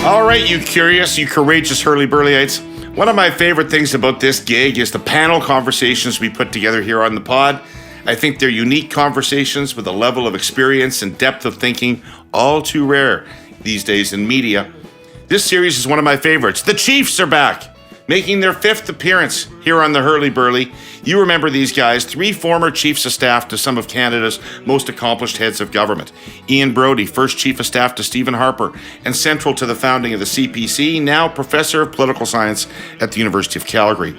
All right, you curious, you courageous Herle Burlyites. One of my favorite things about this gig is the panel conversations we put together here on the pod. I think they're unique conversations with a level of experience and depth of thinking all too rare these days in media. This series is one of my favorites. The Chiefs are back, making their 5th appearance here on the Herle Burly. You remember these guys, 3 former chiefs of staff to some of Canada's most accomplished heads of government. Brodie, first chief of staff to Stephen Harper and central to the founding of the CPC, now professor of political science at the University of Calgary.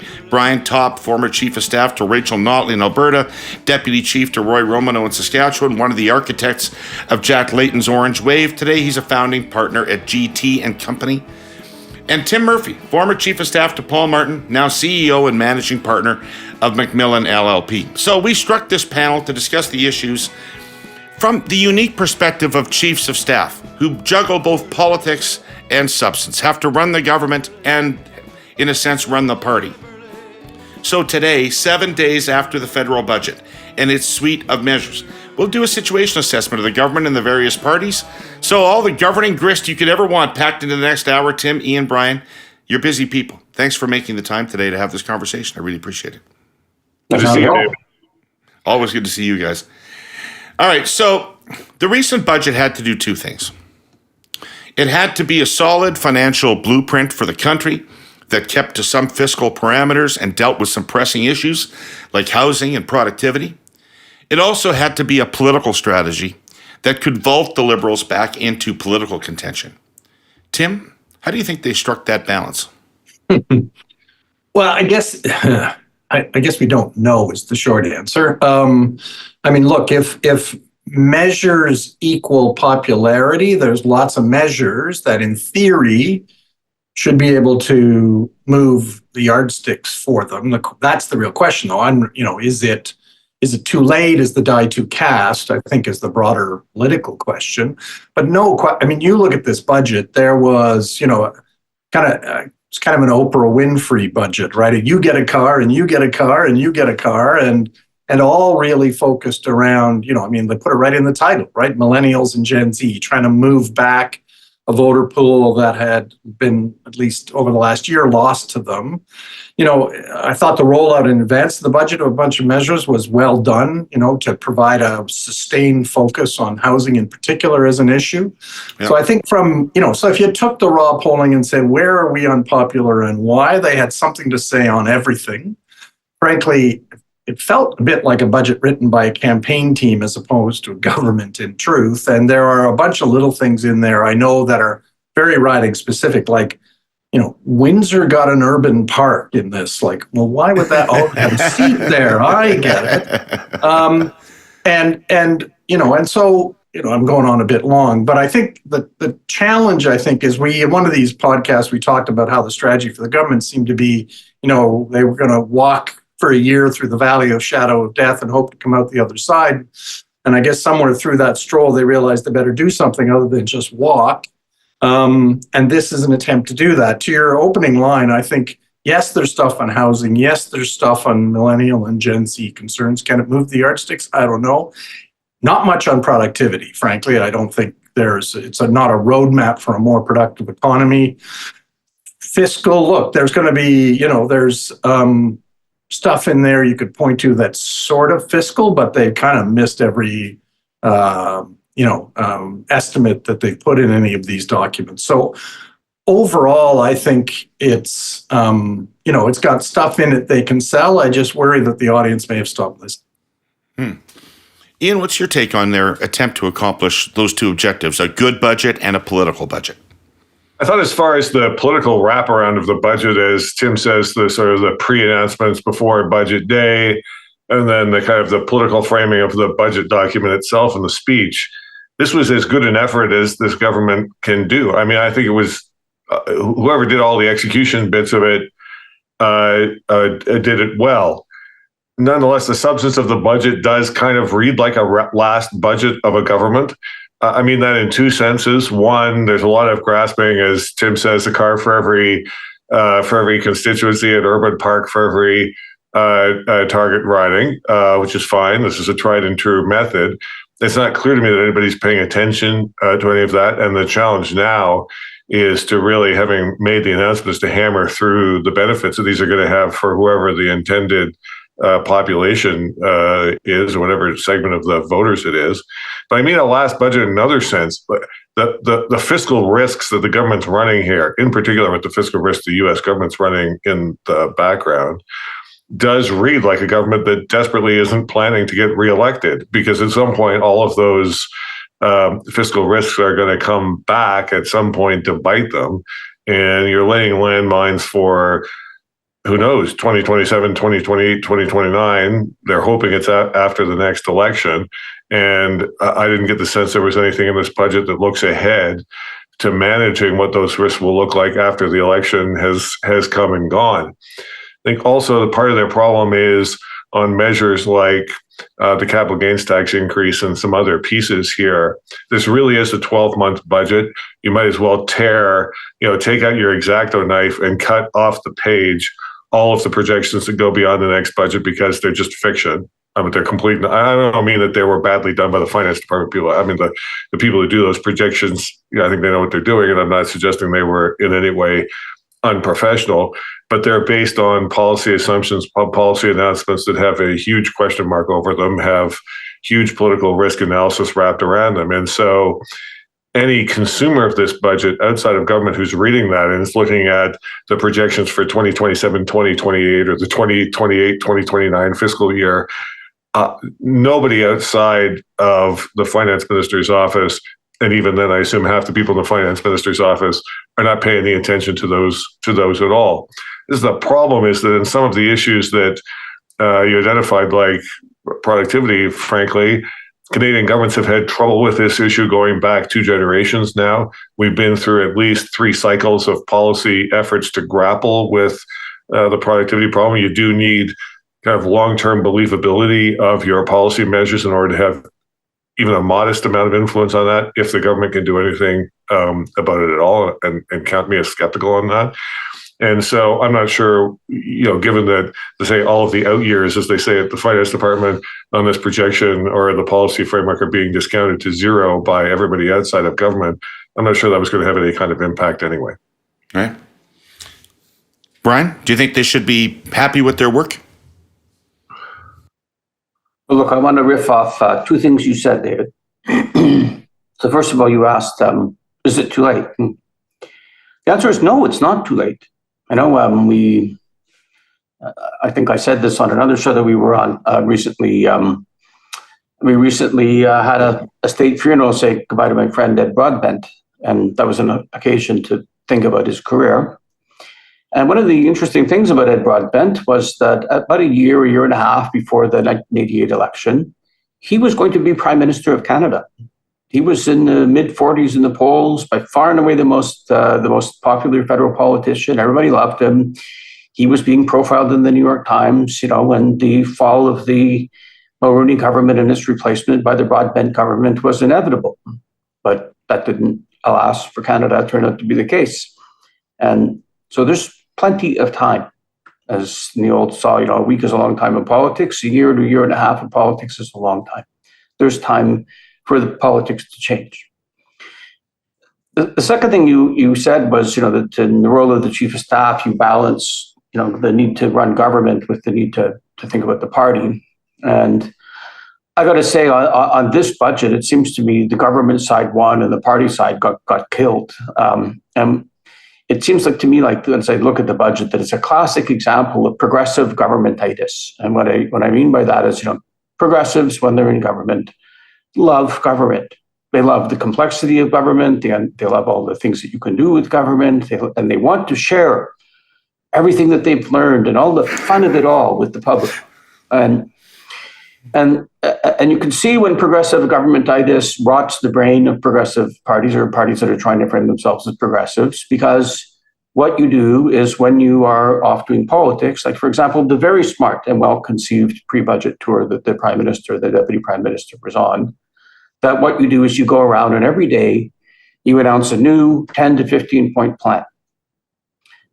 Topp, former chief of staff to Rachel Notley in Alberta, deputy chief to Roy Romanow in Saskatchewan, one of the architects of Jack Layton's Orange Wave. Today he's a founding partner at GT&co. And Tim Murphy, former chief of staff to Paul Martin, now CEO and managing partner of McMillan LLP. So we struck this panel to discuss the issues from the unique perspective of chiefs of staff who juggle both politics and substance, have to run the government and, in a sense, run the party. So today, 7 days after the federal budget and its suite of measures, we'll do a situation assessment of the government and the various parties. So all the governing grist you could ever want packed into the next hour. Tim, Ian, Brian, you're busy people. Thanks for making the time today to have this conversation. I really appreciate it. Good to see you, David. Always good to see you guys. All right, so the recent budget had to do 2 things. It had to be a solid financial blueprint for the country that kept to some fiscal parameters and dealt with some pressing issues like housing and productivity. It also had to be a political strategy that could vault the Liberals back into political contention. Tim, how do you think they struck that balance? Well, I guess we don't know is the short answer. I mean, look, if measures equal popularity, there's lots of measures that in theory should be able to move the yardsticks for them. That's the real question, though. Is it too late? Is the die too cast? I think is the broader political question. But you look at this budget. There was, it's kind of an Oprah Winfrey budget, right? You get a car, and you get a car, and you get a car, and all really focused around, they put it right in the title, right? Millennials and Gen Z, trying to move back a voter pool that had been, at least over the last year, lost to them. I thought the rollout in advance of the budget of a bunch of measures was well done, to provide a sustained focus on housing in particular as an issue. Yep. So I think so if you took the raw polling and said, where are we unpopular and why, they had something to say on everything. Frankly, it felt a bit like a budget written by a campaign team as opposed to a government in truth. And there are a bunch of little things in there I know that are very riding specific, like, Windsor got an urban park in this. Like, well, why would that all have a seat there? I get it. And so, I'm going on a bit long, but I think the challenge, is in one of these podcasts, we talked about how the strategy for the government seemed to be, they were going to walk for a year through the valley of shadow of death and hope to come out the other side. And I guess somewhere through that stroll, they realized they better do something other than just walk. And this is an attempt to do that. To your opening line, I think, yes, there's stuff on housing. Yes, there's stuff on millennial and Gen Z concerns. Can it move the yardsticks? I don't know. Not much on productivity, frankly. I don't think it's not a roadmap for a more productive economy. Fiscal, look, there's going to be, there's stuff in there you could point to that's sort of fiscal, but they've kind of missed every estimate that they've put in any of these documents. So overall, I think it's got stuff in it they can sell. I just worry that the audience may have stopped listening. Ian, what's your take on their attempt to accomplish those 2 objectives, a good budget and a political budget? I thought as far as the political wraparound of the budget, as Tim says, the sort of the pre-announcements before budget day, and then the kind of the political framing of the budget document itself and the speech, this was as good an effort as this government can do. I mean, I think it was whoever did all the execution bits of it did it well. Nonetheless, the substance of the budget does kind of read like a last budget of a government. I mean that in 2 senses. One, there's a lot of grasping, as Tim says, a car for every constituency, an urban park for every target riding, which is fine. This is a tried and true method. It's not clear to me that anybody's paying attention to any of that. And the challenge now is to really, having made the announcements, to hammer through the benefits that these are going to have for whoever the intended population is, or whatever segment of the voters it is. But I mean, a last budget in another sense, but the fiscal risks that the government's running here, in particular with the fiscal risks the U.S. government's running in the background, does read like a government that desperately isn't planning to get reelected, because at some point all of those fiscal risks are going to come back at some point to bite them, and you're laying landmines for, who knows, 2027, 2028, 2029. They're hoping it's after the next election. And I didn't get the sense there was anything in this budget that looks ahead to managing what those risks will look like after the election has come and gone. I think also the part of their problem is on measures like the capital gains tax increase and some other pieces here. This really is a 12-month budget. You might as well take out your X-Acto knife and cut off the page all of the projections that go beyond the next budget, because they're just fiction. They're complete. I don't mean that they were badly done by the finance department people. I mean, the people who do those projections, I think they know what they're doing, and I'm not suggesting they were in any way unprofessional, but they're based on policy assumptions, policy announcements that have a huge question mark over them, have huge political risk analysis wrapped around them. And so any consumer of this budget outside of government who's reading that and is looking at the projections for 2027, 2028, or the 2028, 2029 fiscal year, nobody outside of the finance minister's office, and even then I assume half the people in the finance minister's office, are not paying any attention to those at all. The problem is that in some of the issues that you identified, like productivity, frankly, Canadian governments have had trouble with this issue going back 2 generations now. We've been through at least 3 cycles of policy efforts to grapple with the productivity problem. You do need kind of long-term believability of your policy measures in order to have even a modest amount of influence on that, if the government can do anything about it at all, and count me as skeptical on that. And so I'm not sure, given that, to say all of the out years, as they say at the finance department, on this projection or the policy framework, are being discounted to zero by everybody outside of government, I'm not sure that was going to have any kind of impact anyway. All right. Brian, do you think they should be happy with their work? Well, look, I want to riff off 2 things you said, David. So first of all, you asked, is it too late? The answer is no, it's not too late. I know I think I said this on another show that we were on recently. We recently had a state funeral, say goodbye to my friend Ed Broadbent, and that was an occasion to think about his career. And one of the interesting things about Ed Broadbent was that about a year and a half before the 1988 election, he was going to be Prime Minister of Canada. He was in the mid-40s in the polls, by far and away the most popular federal politician. Everybody loved him. He was being profiled in the New York Times, when the fall of the Mulroney government and its replacement by the Broadbent government was inevitable. But that didn't, alas, for Canada, turn out to be the case. And so there's plenty of time. As in the old saw, a week is a long time in politics. A year to a year and a half in politics is a long time. There's time for the politics to change. The second thing you said was, that in the role of the chief of staff, you balance, the need to run government with the need to think about the party. And I got to say, on this budget, it seems to me the government side won and the party side got killed. And it seems like to me, like as I look at the budget, that it's a classic example of progressive governmentitis. And what I mean by that is, progressives, when they're in government, love government. They love the complexity of government. They love all the things that you can do with government. And they want to share everything that they've learned and all the fun of it all with the public. And you can see when progressive governmentitis rots the brain of progressive parties or parties that are trying to frame themselves as progressives, because what you do is when you are off doing politics, like, for example, the very smart and well-conceived pre-budget tour that the Prime Minister, the Deputy Prime Minister was on, that what you do is you go around and every day you announce a new 10 to 15 point plan.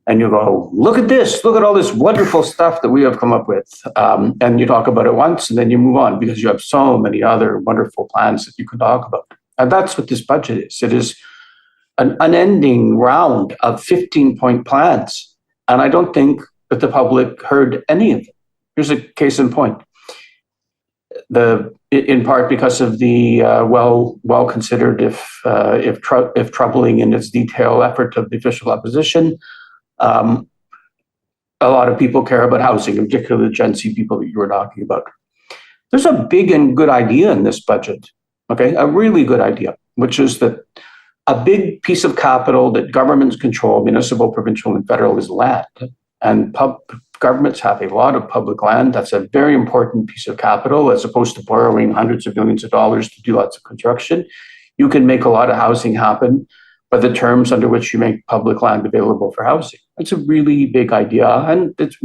And you go, look at this, look at all this wonderful stuff that we have come up with. And you talk about it once and then you move on because you have so many other wonderful plans that you can talk about. And that's what this budget is. It is an unending round of 15-point plans. And I don't think that the public heard any of them. Here's a case in point. In part because of the well considered, if troubling in its detail, effort of the official opposition. A lot of people care about housing, in particular the Gen Z people that you were talking about. There's a big and good idea in this budget, okay? A really good idea, which is that a big piece of capital that governments control, municipal, provincial, and federal, is land. And governments have a lot of public land. That's a very important piece of capital, as opposed to borrowing hundreds of millions of dollars to do lots of construction. You can make a lot of housing happen by the terms under which you make public land available for housing. It's a really big idea. And there's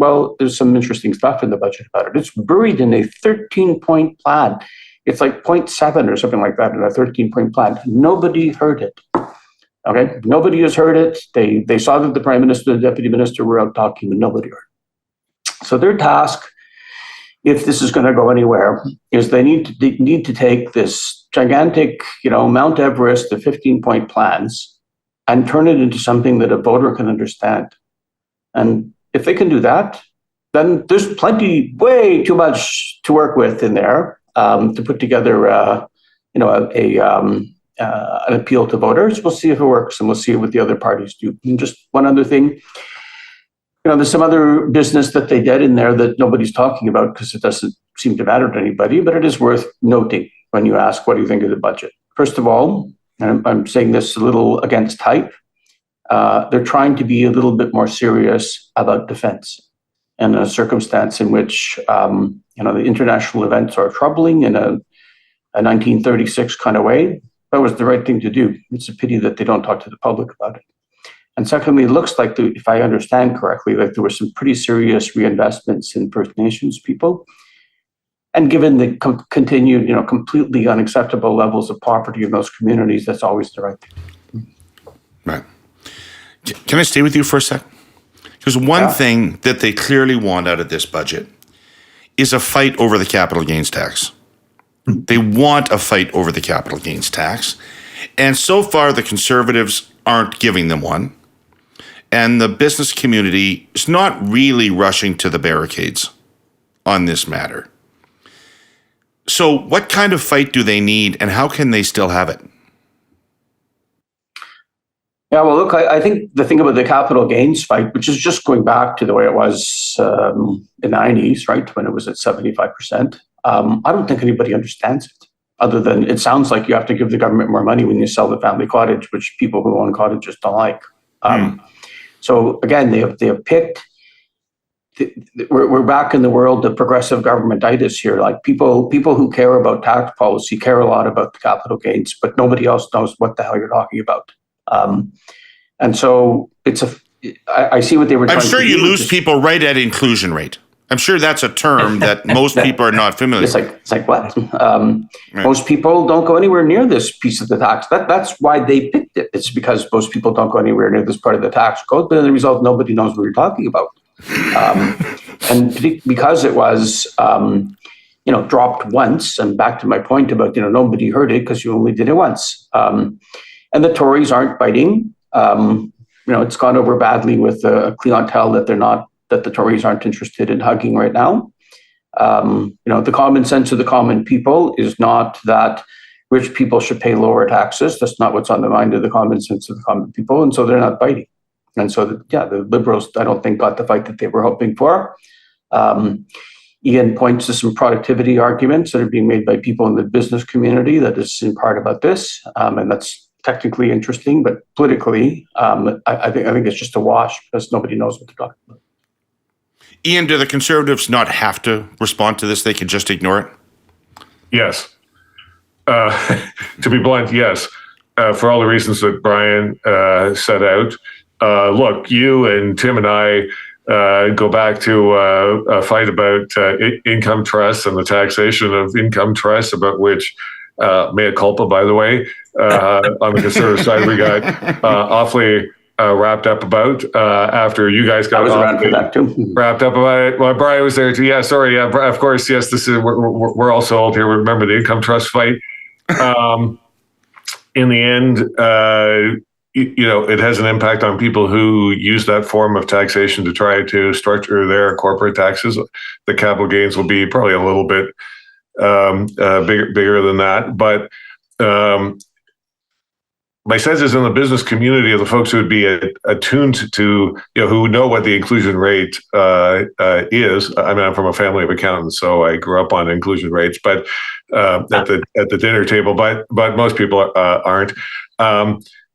some interesting stuff in the budget about it. It's buried in a 13-point plan. It's like 0.7 or something like that in a 13-point plan. Nobody heard it. Okay, nobody has heard it. They saw that the Prime Minister and the Deputy Minister were out talking, but nobody heard it. So their task, if this is going to go anywhere, is they need to take this gigantic, Mount Everest of 15-point plans and turn it into something that a voter can understand. And if they can do that, then there's way too much to work with in there to put together, an appeal to voters. We'll see if it works, and we'll see what the other parties do. And just one other thing. There's some other business that they did in there that nobody's talking about because it doesn't seem to matter to anybody, but it is worth noting when you ask, what do you think of the budget? First of all, and I'm saying this a little against type, they're trying to be a little bit more serious about defense in a circumstance in which, the international events are troubling in a 1936 kind of way. That was the right thing to do. It's a pity that they don't talk to the public about it. And secondly, it looks like, if I understand correctly, like there were some pretty serious reinvestments in First Nations people. And given the continued, completely unacceptable levels of poverty in those communities, that's always the right thing. Right. Can I stay with you for a sec? Because one thing that they clearly want out of this budget is a fight over the capital gains tax. They want a fight over the capital gains tax. And so far, the Conservatives aren't giving them one. And the business community is not really rushing to the barricades on this matter. So what kind of fight do they need, and how can they still have it? Yeah, well, look, I think the thing about the capital gains fight, which is just going back to the way it was in the 90s, right, when it was at 75%, I don't think anybody understands it, other than it sounds like you have to give the government more money when you sell the family cottage, which people who own cottages don't like. So again, they have picked. We're back in the world of progressive governmentitis here. Like people who care about tax policy care a lot about the capital gains, but nobody else knows what the hell you're talking about. And so I see what they were trying to do. I'm sure you lose people right at inclusion rate. I'm sure that's a term that most people are not familiar with. It's like what? Right. Most people don't go anywhere near this piece of the tax. That's why they picked it. It's because most people don't go anywhere near this part of the tax code, but as a result, nobody knows what you're talking about. And because it was, dropped once, and back to my point about, nobody heard it because you only did it once. And the Tories aren't biting. It's gone over badly with a clientele that the Tories aren't interested in hugging right now. The common sense of the common people is not that rich people should pay lower taxes. That's not what's on the mind of the common sense of the common people. And so they're not biting. And so, the Liberals, I don't think, got the fight that they were hoping for. Ian points to some productivity arguments that are being made by people in the business community that is in part about this. And that's technically interesting, but politically, I think it's just a wash because nobody knows what they're talking about. Ian, do the Conservatives not have to respond to this? They can just ignore it? Yes. To be blunt, yes. For all the reasons that Brian set out. Look, you and Tim and I go back to a fight about income trusts and the taxation of income trusts, about which, mea culpa, by the way, on the Conservative side, we got awfully wrapped up about after you guys got wrapped up about it. Well, Brian was there too. Yeah, sorry. Yeah, of course. Yes, this is we're also old here. We remember the income trust fight. In the end, it has an impact on people who use that form of taxation to try to structure their corporate taxes. The capital gains will be probably a little bit bigger than that. But my sense is in the business community of the folks who would be attuned to, who know what the inclusion rate is. I mean, I'm from a family of accountants, so I grew up on inclusion rates, but at the dinner table. But most people aren't.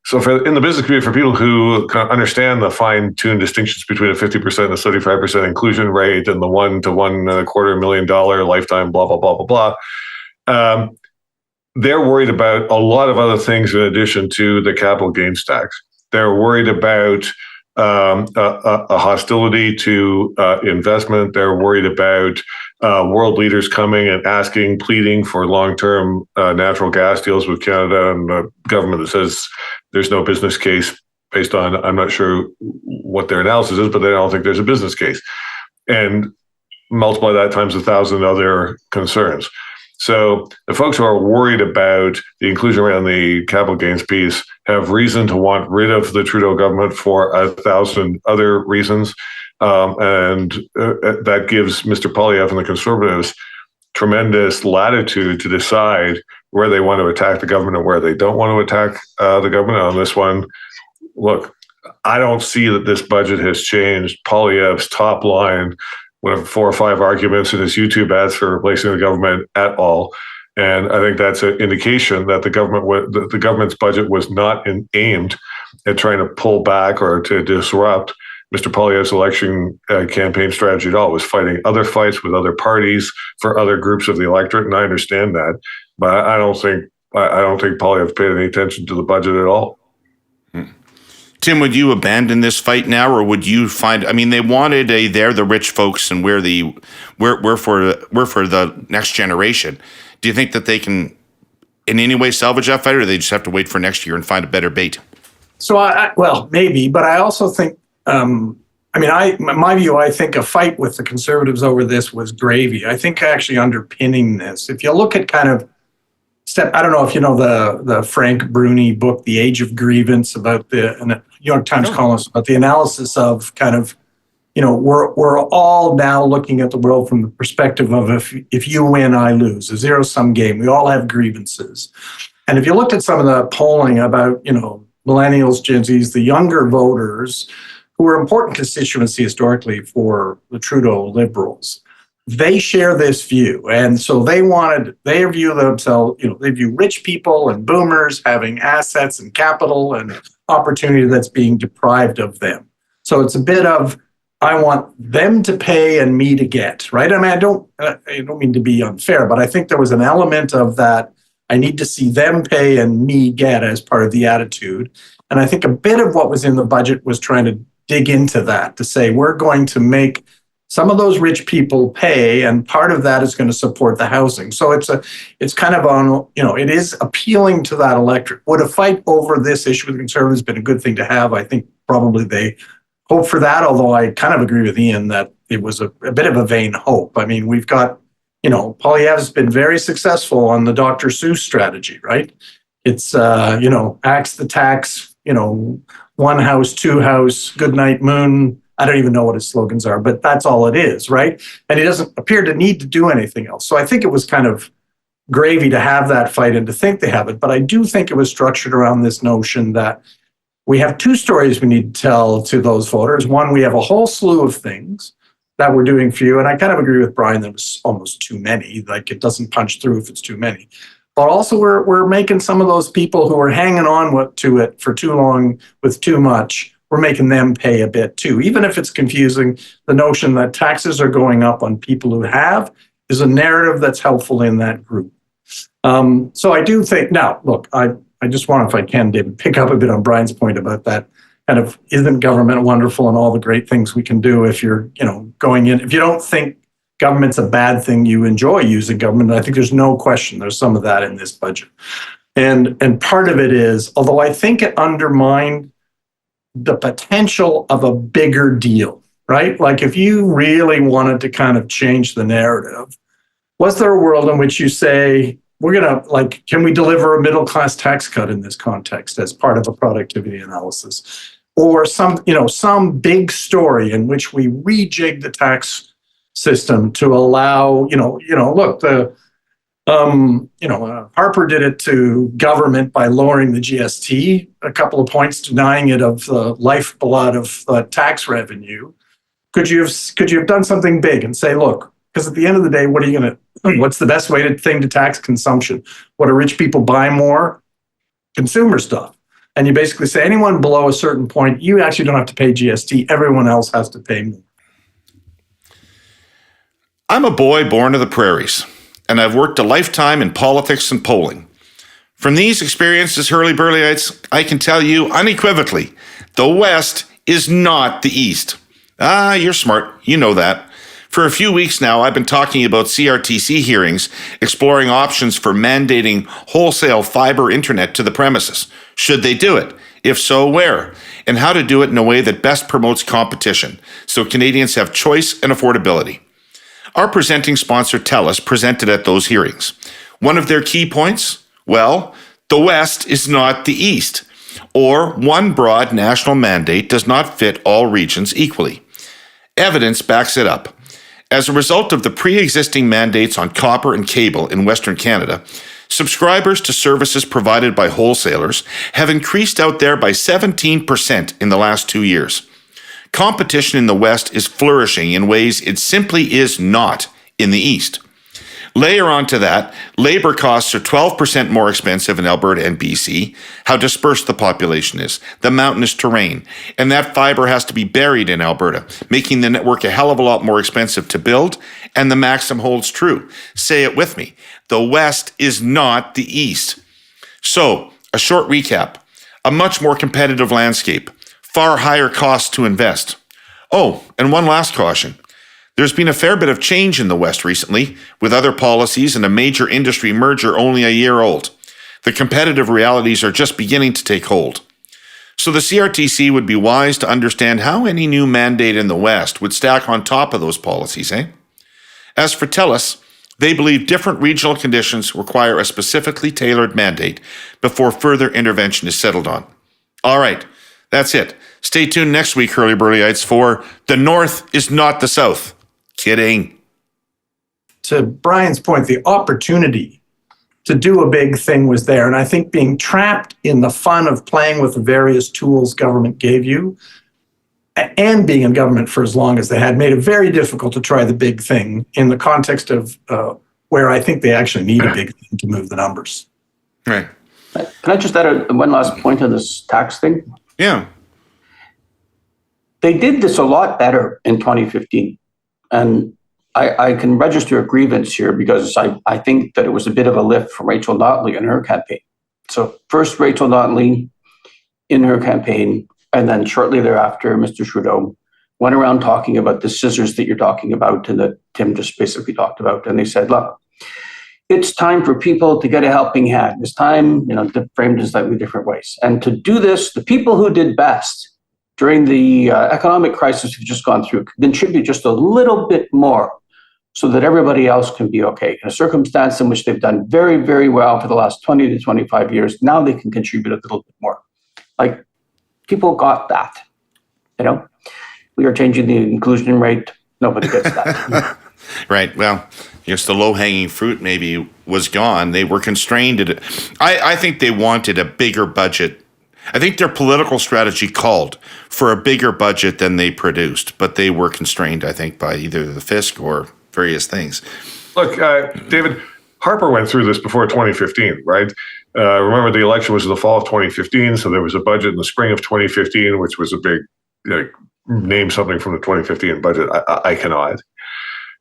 So in the business community, for people who kind of understand the fine-tuned distinctions between a 50% and a 75% inclusion rate and the $1 to $1.25 million lifetime, blah, blah, blah, blah, blah, they're worried about a lot of other things in addition to the capital gains tax. They're worried about a hostility to investment. They're worried about world leaders coming and pleading for long-term natural gas deals with Canada, and the government that says there's no business case based on, I'm not sure what their analysis is, but they don't think there's a business case. And multiply that times 1,000 other concerns. So the folks who are worried about the inclusion rate on the capital gains piece have reason to want rid of the Trudeau government for 1,000 other reasons. And that gives Mr. Poilievre and the Conservatives tremendous latitude to decide where they want to attack the government and where they don't want to attack the government. On this one, look, I don't see that this budget has changed Poilievre's top line, one of 4 or 5 arguments in his YouTube ads for replacing the government at all. And I think that's an indication that the government's budget was not aimed at trying to pull back or to disrupt Mr. Poilievre's election campaign strategy at all. It was fighting other fights with other parties for other groups of the electorate, and I understand that. But I don't think Poilievre paid any attention to the budget at all. Tim, would you abandon this fight now, or would you find? I mean, they wanted they're the rich folks, and we're for the next generation. Do you think that they can, in any way, salvage that fight, or do they just have to wait for next year and find a better bait? So, well, maybe, but I also think, my view, I think a fight with the Conservatives over this was gravy. I think actually underpinning this, if you look at kind of I don't know if you know the Frank Bruni book, The Age of Grievance, about the New York Times columnist, about the analysis of kind of, we're all now looking at the world from the perspective of if you win, I lose, a zero-sum game. We all have grievances. And if you looked at some of the polling about, millennials, Gen Zs, the younger voters, who were important constituency historically for the Trudeau Liberals, they share this view. And so they view themselves, they view rich people and boomers having assets and capital and opportunity that's being deprived of them. So it's a bit of, I want them to pay and me to get, right? I mean, I don't mean to be unfair, but I think there was an element of that. I need to see them pay and me get as part of the attitude. And I think a bit of what was in the budget was trying to dig into that, to say, we're going to make some of those rich people pay, and part of that is going to support the housing. So it's kind of on, it is appealing to that electorate. Would a fight over this issue with the Conservatives been a good thing to have? I think probably they hope for that, although I kind of agree with Ian that it was a bit of a vain hope. I mean, we've got, Poilievre's been very successful on the Dr. Seuss strategy, right? It's, axe the tax, one house, two house, good night moon. I don't even know what his slogans are, but that's all it is, right? And he doesn't appear to need to do anything else. So I think it was kind of gravy to have that fight and to think they have it. But I do think it was structured around this notion that we have 2 stories we need to tell to those voters. One, we have a whole slew of things that we're doing for you. And I kind of agree with Brian that it was almost too many. Like, it doesn't punch through if it's too many. But also we're making some of those people who are hanging on to it for too long with too much, we're making them pay a bit too. Even if it's confusing, the notion that taxes are going up on people who have is a narrative that's helpful in that group. So I do think, now, look, I just want, if I can, David, pick up a bit on Brian's point about that kind of, isn't government wonderful and all the great things we can do if you're, going in, if you don't think government's a bad thing, you enjoy using government. I think there's no question there's some of that in this budget. And part of it is, although I think it undermined the potential of a bigger deal, right? Like, if you really wanted to kind of change the narrative, was there a world in which you say, can we deliver a middle class tax cut in this context as part of a productivity analysis? Or some big story in which we rejig the tax system to allow, Harper did it to government by lowering the GST a couple of points, denying it of the lifeblood of tax revenue. Could you have done something big and say, look, because at the end of the day, what's the best thing to tax consumption? What do rich people buy more? Consumer stuff. And you basically say anyone below a certain point, you actually don't have to pay GST. Everyone else has to pay more. I'm a boy born of the prairies, and I've worked a lifetime in politics and polling. From these experiences, Herle Burlyites, I can tell you unequivocally, the West is not the East. You're smart. You know that. For a few weeks now, I've been talking about CRTC hearings, exploring options for mandating wholesale fiber internet to the premises. Should they do it? If so, where? And how to do it in a way that best promotes competition, so Canadians have choice and affordability. Our presenting sponsor, TELUS, presented at those hearings. One of their key points? Well, the West is not the East, or one broad national mandate does not fit all regions equally. Evidence backs it up. As a result of the pre-existing mandates on copper and cable in Western Canada, subscribers to services provided by wholesalers have increased out there by 17% in the last 2 years. Competition in the West is flourishing in ways it simply is not in the East. Layer onto that, labor costs are 12% more expensive in Alberta and BC, how dispersed the population is, the mountainous terrain, and that fiber has to be buried in Alberta, making the network a hell of a lot more expensive to build, and the maxim holds true. Say it with me. The West is not the East. So, a short recap. A much more competitive landscape. Far higher costs to invest. Oh, and one last caution. There's been a fair bit of change in the West recently, with other policies and a major industry merger only a year old. The competitive realities are just beginning to take hold. So the CRTC would be wise to understand how any new mandate in the West would stack on top of those policies, eh? As for TELUS, they believe different regional conditions require a specifically tailored mandate before further intervention is settled on. All right, that's it. Stay tuned next week, Herle Burlyites, for The North is Not the South. Kidding. To Brian's point, the opportunity to do a big thing was there. And I think being trapped in the fun of playing with the various tools government gave you and being in government for as long as they had made it very difficult to try the big thing in the context of where I think they actually need a big thing to move the numbers. Right. Can I just add one last point on this tax thing? Yeah. They did this a lot better in 2015. And I can register a grievance here because I think that it was a bit of a lift from Rachel Notley in her campaign. So first Rachel Notley in her campaign, and then shortly thereafter, Mr. Trudeau went around talking about the scissors that you're talking about and that Tim just basically talked about. And they said, look, it's time for people to get a helping hand. It's time, framed in slightly different ways. And to do this, the people who did best during the economic crisis we've just gone through, contribute just a little bit more so that everybody else can be okay. In a circumstance in which they've done very, very well for the last 20 to 25 years, now they can contribute a little bit more. Like, people got that, We are changing the inclusion rate. Nobody gets that. Right. Well, the low-hanging fruit maybe was gone. They were constrained. I think they wanted a bigger budget. I think their political strategy called for a bigger budget than they produced, but they were constrained, I think, by either the Fisc or various things. Look, David, Harper went through this before 2015, right? Remember, the election was in the fall of 2015, so there was a budget in the spring of 2015, which was a big, name something from the 2015 budget. I cannot.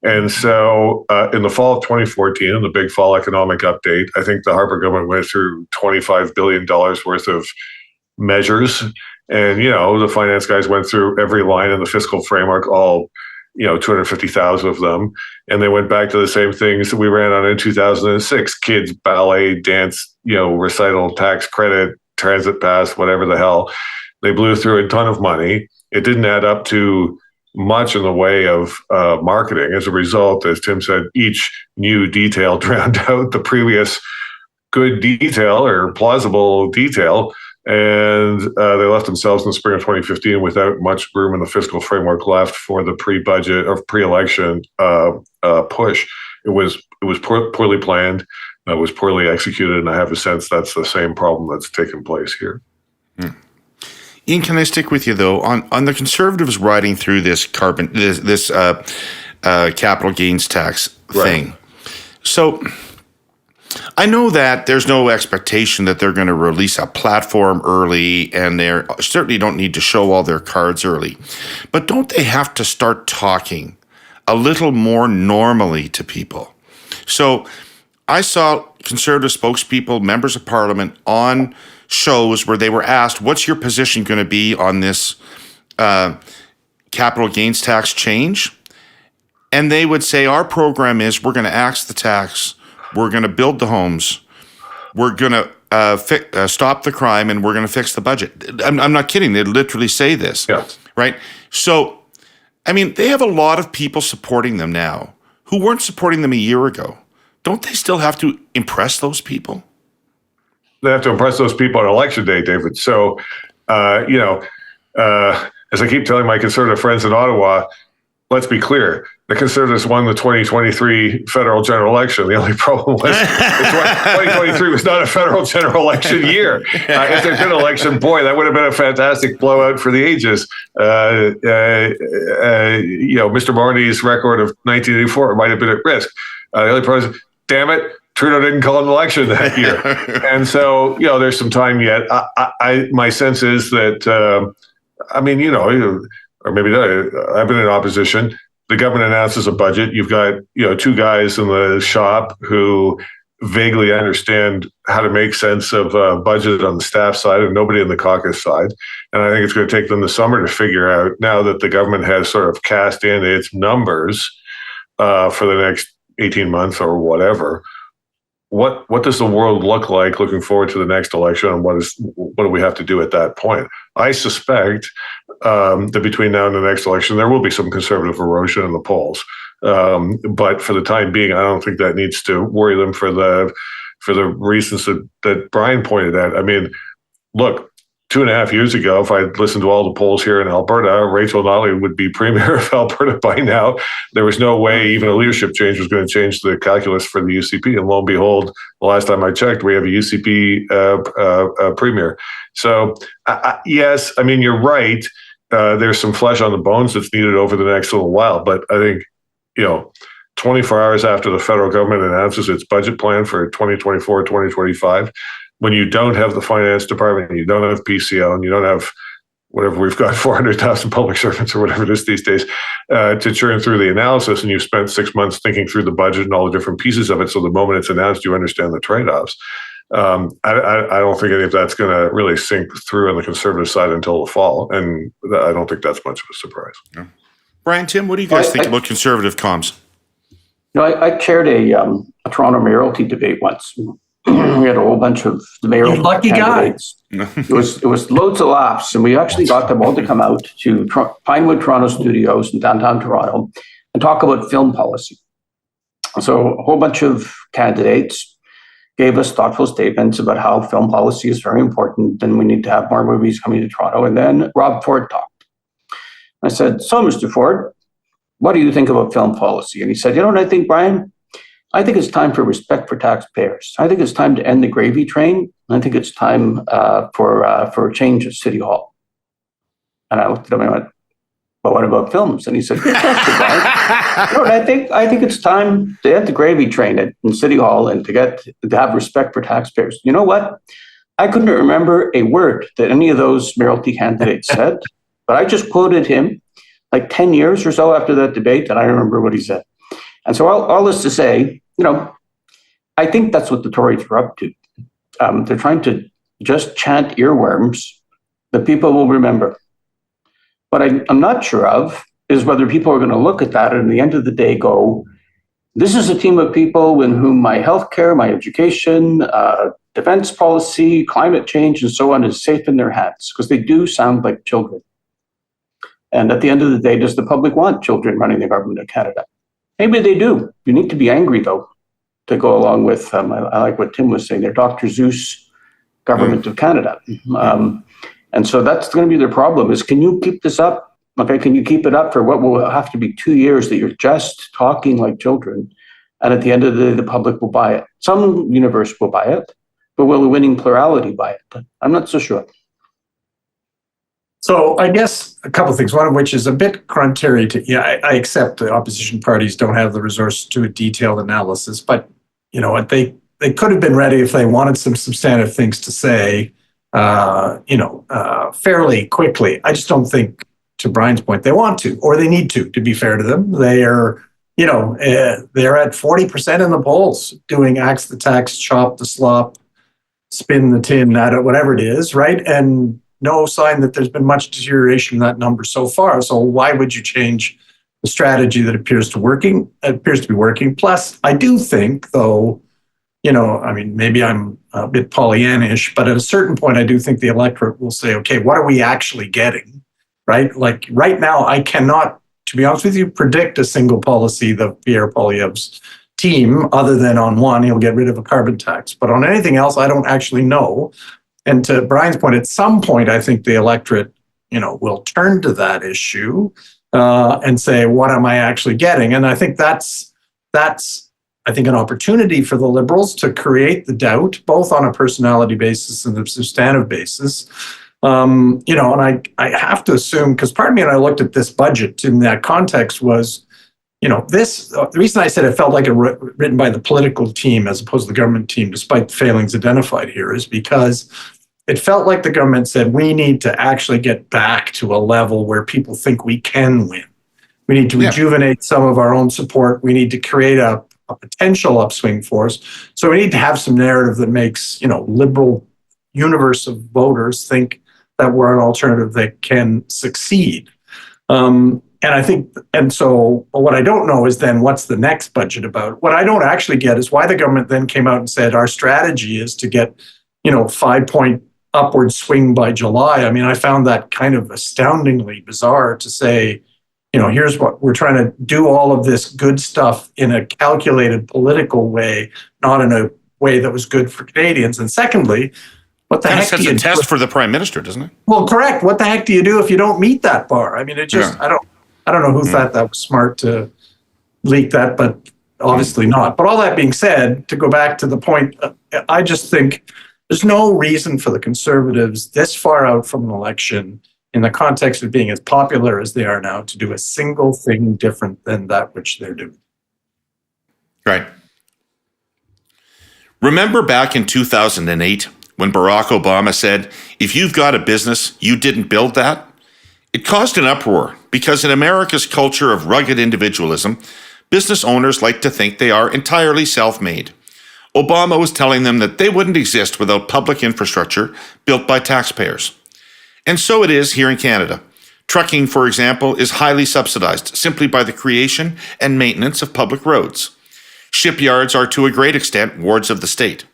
And so in the fall of 2014, in the big fall economic update, I think the Harper government went through $25 billion worth of measures. And, the finance guys went through every line in the fiscal framework, all, 250,000 of them. And they went back to the same things that we ran on in 2006, kids, ballet, dance, recital, tax credit, transit pass, whatever the hell. They blew through a ton of money. It didn't add up to much in the way of marketing. As a result, as Tim said, each new detail drowned out the previous good detail or plausible detail. And they left themselves in the spring of 2015 without much room in the fiscal framework left for the pre-budget or pre-election push. It was poorly planned. It was poorly executed, and I have a sense that's the same problem that's taken place here. Ian, can I stick with you though on the Conservatives riding through this capital gains tax thing? Right. So I know that there's no expectation that they're going to release a platform early, and they certainly don't need to show all their cards early. But don't they have to start talking a little more normally to people? So I saw Conservative spokespeople, members of Parliament on shows where they were asked, what's your position going to be on this capital gains tax change? And they would say, our program is we're going to axe the tax, we're going to build the homes, we're going to stop the crime, and we're going to fix the budget. I'm not kidding. They literally say this, right? So, I mean, they have a lot of people supporting them now who weren't supporting them a year ago. Don't they still have to impress those people? They have to impress those people on election day, David. So, as I keep telling my Conservative friends in Ottawa, let's be clear. The Conservatives won the 2023 federal general election. The only problem was 2023 was not a federal general election year. If there'd been an election, boy, that would have been a fantastic blowout for the ages. Mr. Brodie's record of 1984 might have been at risk. The only problem is, damn it, Trudeau didn't call an election that year. And so, there's some time yet. My sense is that, or maybe not, I've been in opposition. The government announces a budget. You've got, two guys in the shop who vaguely understand how to make sense of a budget on the staff side and nobody on the caucus side. And I think it's going to take them the summer to figure out, now that the government has sort of cast in its numbers for the next 18 months or whatever, what does the world look like looking forward to the next election, and what do we have to do at that point? I suspect that between now and the next election, there will be some Conservative erosion in the polls. But for the time being, I don't think that needs to worry them for the reasons that Brian pointed out. I mean, look, 2.5 years ago, if I'd listened to all the polls here in Alberta, Rachel Notley would be Premier of Alberta by now. There was no way even a leadership change was going to change the calculus for the UCP. And lo and behold, the last time I checked, we have a UCP Premier. So, yes, I mean, you're right. There's some flesh on the bones that's needed over the next little while. But I think, 24 hours after the federal government announces its budget plan for 2024, 2025, when you don't have the finance department, you don't have PCO, and you don't have whatever we've got, 400,000 public servants or whatever it is these days, to churn through the analysis, and you've spent 6 months thinking through the budget and all the different pieces of it, so the moment it's announced, you understand the trade-offs. I don't think any of that's going to really sink through on the Conservative side until the fall, and I don't think that's much of a surprise. Yeah. Brian, Tim, what do you guys think about Conservative comms? I chaired a Toronto mayoralty debate once. We had a whole bunch of the mayoralty lucky candidates. It was loads of laughs, and we actually got them all to come out to Pinewood Toronto Studios in downtown Toronto and talk about film policy. So a whole bunch of candidates gave us thoughtful statements about how film policy is very important and we need to have more movies coming to Toronto. And then Rob Ford talked. I said, so Mr. Ford, what do you think about film policy? And he said, you know what I think, Brian? I think it's time for respect for taxpayers. I think it's time to end the gravy train. I think it's time for a change at City Hall. And I looked at him and I went, but what about films? And he said, good question, Brian. You know, I think it's time to end the gravy train in City Hall and to have respect for taxpayers. You know what? I couldn't remember a word that any of those mayoralty candidates said, but I just quoted him like 10 years or so after that debate, and I remember what he said. And so all this to say, I think that's what the Tories are up to. They're trying to just chant earworms that people will remember. What I'm not sure of is whether people are going to look at that and at the end of the day go, this is a team of people in whom my healthcare, my education, defense policy, climate change, and so on is safe in their hands, because they do sound like children. And at the end of the day, does the public want children running the government of Canada? Maybe they do. You need to be angry, though, to go along with, I like what Tim was saying, they're Dr. Zeus government of Canada. And so that's going to be their problem is, can you keep this up? Okay, can you keep it up for what will have to be 2 years that you're just talking like children? And at the end of the day, the public will buy it. Some universe will buy it, but will the winning plurality buy it? I'm not so sure. So I guess a couple of things, one of which is a bit contrary to, I accept the opposition parties don't have the resources to a detailed analysis, but you know what, they could have been ready if they wanted some substantive things to say, fairly quickly. I just don't think, to Brian's point, they want to, or they need to be fair to them. They are, they're at 40% in the polls doing axe the tax, chop the slop, spin the tin, whatever it is, right? And no sign that there's been much deterioration in that number so far. So why would you change the strategy that appears to be working? Plus, I do think, though, maybe I'm a bit Pollyannish, but at a certain point, I do think the electorate will say, okay, what are we actually getting, right? Like right now, I cannot, to be honest with you, predict a single policy that Pierre Poilievre's team, other than on one, he'll get rid of a carbon tax. But on anything else, I don't actually know. And to Brian's point, at some point, I think the electorate, will turn to that issue and say, what am I actually getting? And I think that's an opportunity for the Liberals to create the doubt, both on a personality basis and a substantive basis. And I have to assume, because part of me, when I looked at this budget in that context, was, the reason I said it felt like written by the political team as opposed to the government team, despite the failings identified here, is because it felt like the government said, we need to actually get back to a level where people think we can win. We need to rejuvenate some of our own support. We need to create a potential upswing for us. So we need to have some narrative that makes, liberal universe of voters think that we're an alternative that can succeed. And so what I don't know is then what's the next budget about? What I don't actually get is why the government then came out and said our strategy is to get, 5-point upward swing by July. I mean, I found that kind of astoundingly bizarre to say, here's what we're trying to do, all of this good stuff in a calculated political way, not in a way that was good for Canadians. And secondly, what the heck do you do? It's a test for the Prime Minister, doesn't it? Well, correct. What the heck do you do if you don't meet that bar? I mean, it just, I don't know who thought that was smart to leak that, but obviously not. But all that being said, to go back to the point, I just think there's no reason for the Conservatives this far out from an election, in the context of being as popular as they are now, to do a single thing different than that which they're doing. Right. Remember back in 2008 when Barack Obama said, if you've got a business, you didn't build that? It caused an uproar because in America's culture of rugged individualism, business owners like to think they are entirely self-made. Obama was telling them that they wouldn't exist without public infrastructure built by taxpayers. And so it is here in Canada. Trucking, for example, is highly subsidized simply by the creation and maintenance of public roads. Shipyards are to a great extent wards of the state.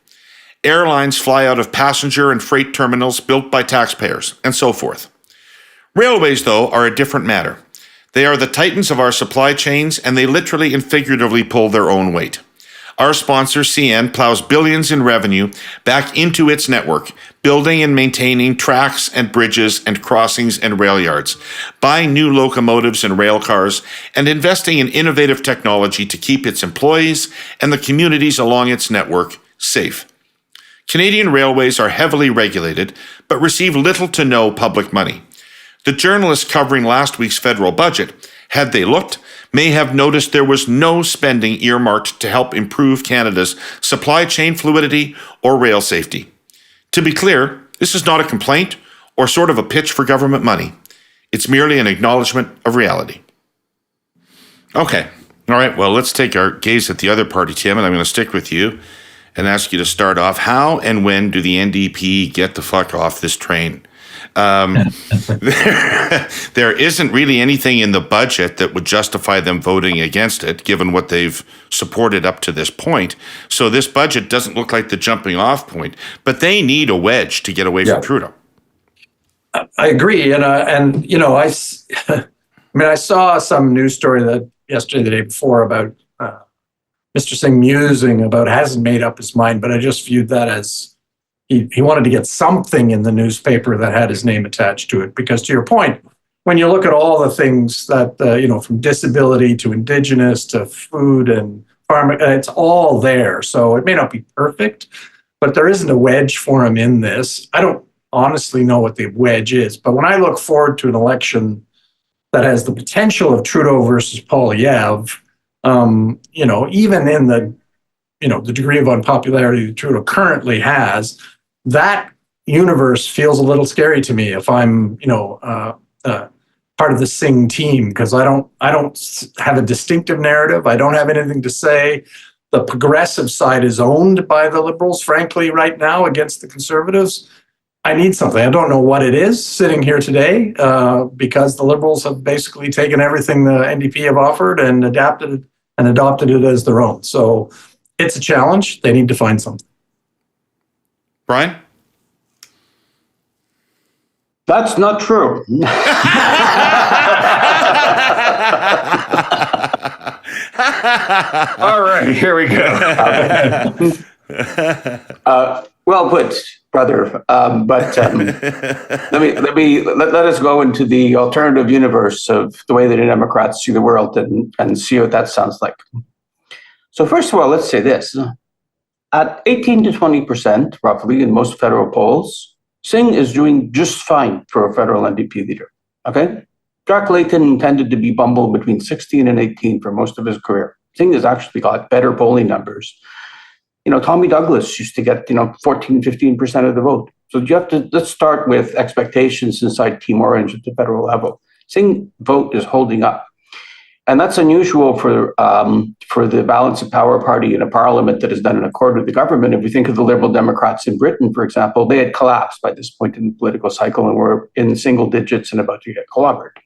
Airlines fly out of passenger and freight terminals built by taxpayers, and so forth. Railways, though, are a different matter. They are the titans of our supply chains, and they literally and figuratively pull their own weight. Our sponsor, CN, plows billions in revenue back into its network, building and maintaining tracks and bridges and crossings and rail yards, buying new locomotives and rail cars, and investing in innovative technology to keep its employees and the communities along its network safe. Canadian railways are heavily regulated, but receive little to no public money. The journalists covering last week's federal budget, had they looked, may have noticed there was no spending earmarked to help improve Canada's supply chain fluidity or rail safety. To be clear, this is not a complaint or sort of a pitch for government money. It's merely an acknowledgement of reality. Okay, all right, well, let's take our gaze at the other party, Tim, and I'm going to stick with you and ask you to start off. How and when do the NDP get the fuck off this train? There isn't really anything in the budget that would justify them voting against it, given what they've supported up to this point. So this budget doesn't look like the jumping off point, but they need a wedge to get away from Trudeau. I agree, and you know, I mean, I saw some news story that yesterday, the day before, about Mr. Singh musing about hasn't made up his mind, but I just viewed that as he wanted to get something in the newspaper that had his name attached to it. Because to your point, when you look at all the things that you know, from disability to Indigenous to food and farm, it's all there. So it may not be perfect, but there isn't a wedge for him in this. I don't honestly know what the wedge is, but when I look forward to an election that has the potential of Trudeau versus Poilievre, you know, even in the, you know, the degree of unpopularity that Trudeau currently has, that universe feels a little scary to me if I'm, you know, part of the Singh team, because I don't have a distinctive narrative. I don't have anything to say. The progressive side is owned by the Liberals, frankly, right now against the Conservatives. I need something. I don't know what it is sitting here today, because the Liberals have basically taken everything the NDP have offered and adapted and adopted it as their own. So it's a challenge. They need to find something. Brian? That's not true. All right, here we go. Well put, brother. But let us go into the alternative universe of the way that the Democrats see the world and see what that sounds like. So first of all, let's say this. At 18 to 20%, roughly, in most federal polls, Singh is doing just fine for a federal NDP leader, okay? Jack Layton tended to be bumbled between 16 and 18 for most of his career. Singh has actually got better polling numbers. You know, Tommy Douglas used to get, 14, 15% of the vote. So let's start with expectations inside Team Orange at the federal level. Singh vote is holding up. And that's unusual for the balance of power party in a parliament that is done in accord with the government. If we think of the Liberal Democrats in Britain, for example, they had collapsed by this point in the political cycle and were in single digits and about to get clobbered.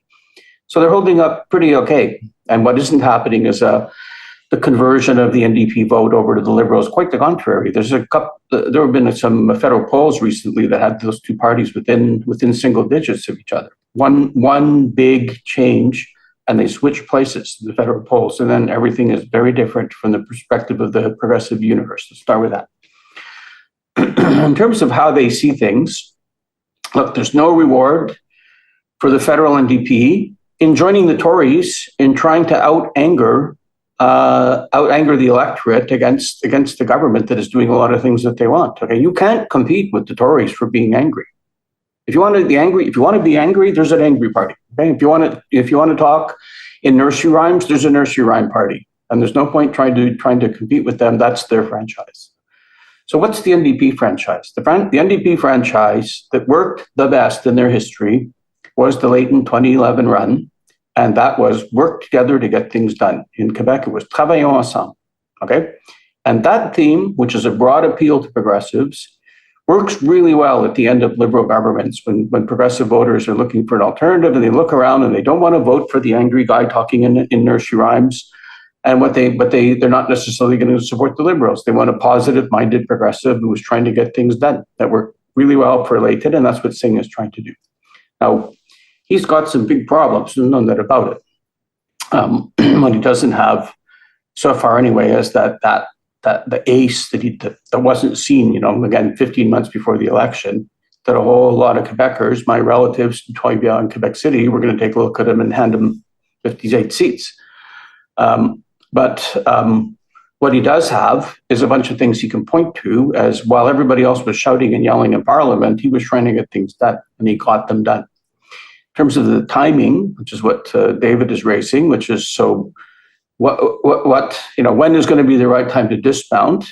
So they're holding up pretty okay. And what isn't happening is the conversion of the NDP vote over to the Liberals. Quite the contrary. There have been some federal polls recently that had those two parties within single digits of each other. One big change, and they switch places in the federal polls, and then everything is very different from the perspective of the progressive universe. Let's start with that. In terms of how they see things, look, there's no reward for the federal NDP in joining the Tories in trying to out-anger the electorate against the government that is doing a lot of things that they want. Okay, you can't compete with the Tories for being angry. If you want to be angry, there's an angry party. Okay? If you want to talk in nursery rhymes, there's a nursery rhyme party, and there's no point trying to compete with them. That's their franchise. So what's the NDP franchise? The NDP franchise that worked the best in their history was the Layton 2011 run, and that was work together to get things done. In Quebec, it was travaillons ensemble. Okay, and that theme, which is a broad appeal to progressives, works really well at the end of Liberal governments when progressive voters are looking for an alternative and they look around and they don't want to vote for the angry guy talking in nursery rhymes. And they're not necessarily going to support the Liberals. They want a positive-minded progressive who is trying to get things done. That worked really well for Layton, and that's what Singh is trying to do. Now, he's got some big problems, there's no doubt about it. What he doesn't have so far anyway is that the ace that wasn't seen, again, 15 months before the election, that a whole lot of Quebecers, my relatives in Toybia and Quebec City, were going to take a look at him and hand him 58 seats. But what he does have is a bunch of things he can point to, as while everybody else was shouting and yelling in Parliament, he was trying to get things done, and he got them done. In terms of the timing, which is what David is raising, which is so... when is going to be the right time to dismount?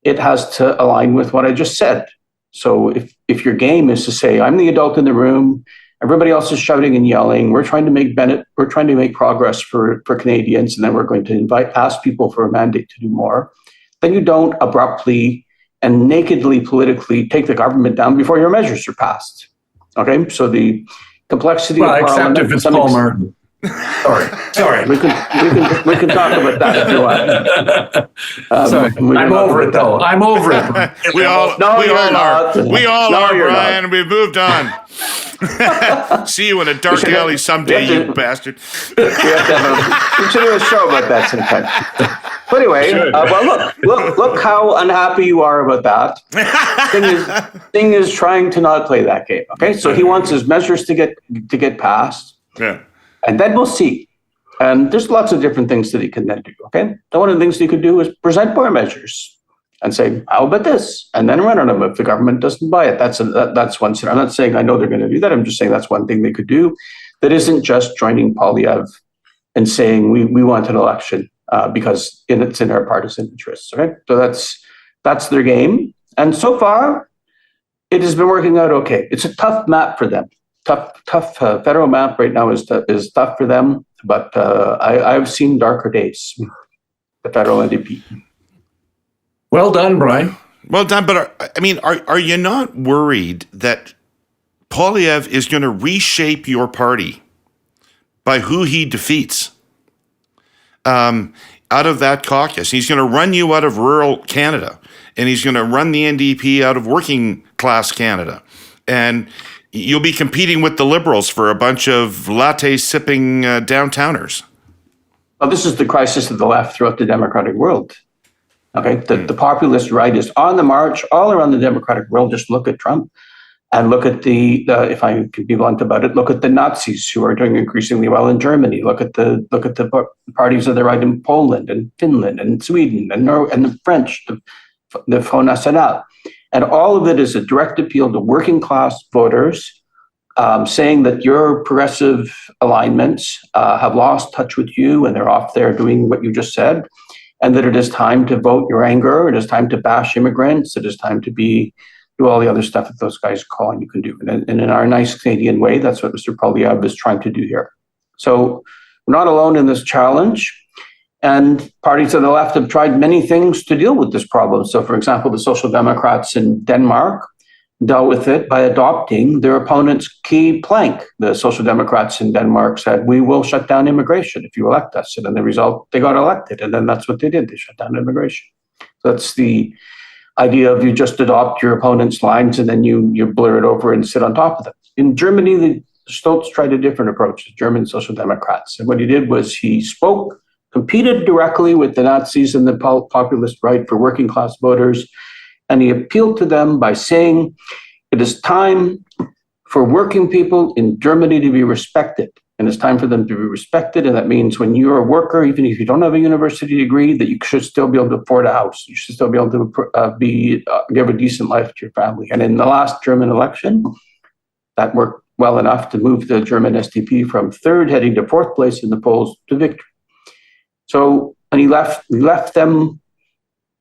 It has to align with what I just said. So if your game is to say, I'm the adult in the room, everybody else is shouting and yelling, we're trying to make progress for Canadians, and then we're going to ask people for a mandate to do more, then you don't abruptly and nakedly politically take the government down before your measures are passed. Okay, so the complexity of except if it's Paul Martin. Sorry. We can talk about that if you want. Sorry. I'm over it though. I'm over it. We all are. We all are, Brian. We've moved on. See you in a dark alley someday, you bastard. We should do a show about that sometime. But anyway, well, look how unhappy you are about that. Thing is trying to not play that game. Okay, so he wants his measures to get passed. Yeah. And then we'll see. And there's lots of different things that he can then do. Okay, so one of the things he could do is present more measures and say, how about this? And then run on them if the government doesn't buy it. That's one scenario. I'm not saying I know they're going to do that. I'm just saying that's one thing they could do that isn't just joining Poilievre and saying we want an election because it's in our partisan interests. Okay, so that's their game. And so far, it has been working out okay. It's a tough map for them. Tough federal map right now is tough for them. But I've seen darker days. The federal NDP. Well done, Brian. Well done, but are you not worried that Poilievre is going to reshape your party by who he defeats out of that caucus? He's going to run you out of rural Canada, and he's going to run the NDP out of working class Canada, and you'll be competing with the Liberals for a bunch of latte-sipping downtowners. Well, this is the crisis of the left throughout the democratic world. Okay, the populist right is on the march all around the democratic world. Just look at Trump and look at the if I can be blunt about it, look at the Nazis who are doing increasingly well in Germany. Look at the parties of the right in Poland and Finland and Sweden and the French, the Front National. And all of it is a direct appeal to working class voters, saying that your progressive alignments have lost touch with you and they're off there doing what you just said, and that it is time to vote your anger, it is time to bash immigrants, it is time to do all the other stuff that those guys call and you can do. And in our nice Canadian way, that's what Mr. Poilievre is trying to do here. So we're not alone in this challenge. And parties on the left have tried many things to deal with this problem. So, for example, the Social Democrats in Denmark dealt with it by adopting their opponent's key plank. The Social Democrats in Denmark said, we will shut down immigration if you elect us. And then the result, they got elected. And then that's what they did. They shut down immigration. So that's the idea of you just adopt your opponent's lines and then you blur it over and sit on top of them. In Germany, the Stolz tried a different approach, the German Social Democrats. And what he did was he competed directly with the Nazis and the populist right for working class voters. And he appealed to them by saying, it is time for working people in Germany to be respected. And it's time for them to be respected. And that means when you're a worker, even if you don't have a university degree, that you should still be able to afford a house. You should still be able to give a decent life to your family. And in the last German election, that worked well enough to move the German SDP from third, heading to fourth place in the polls, to victory. So, and he left them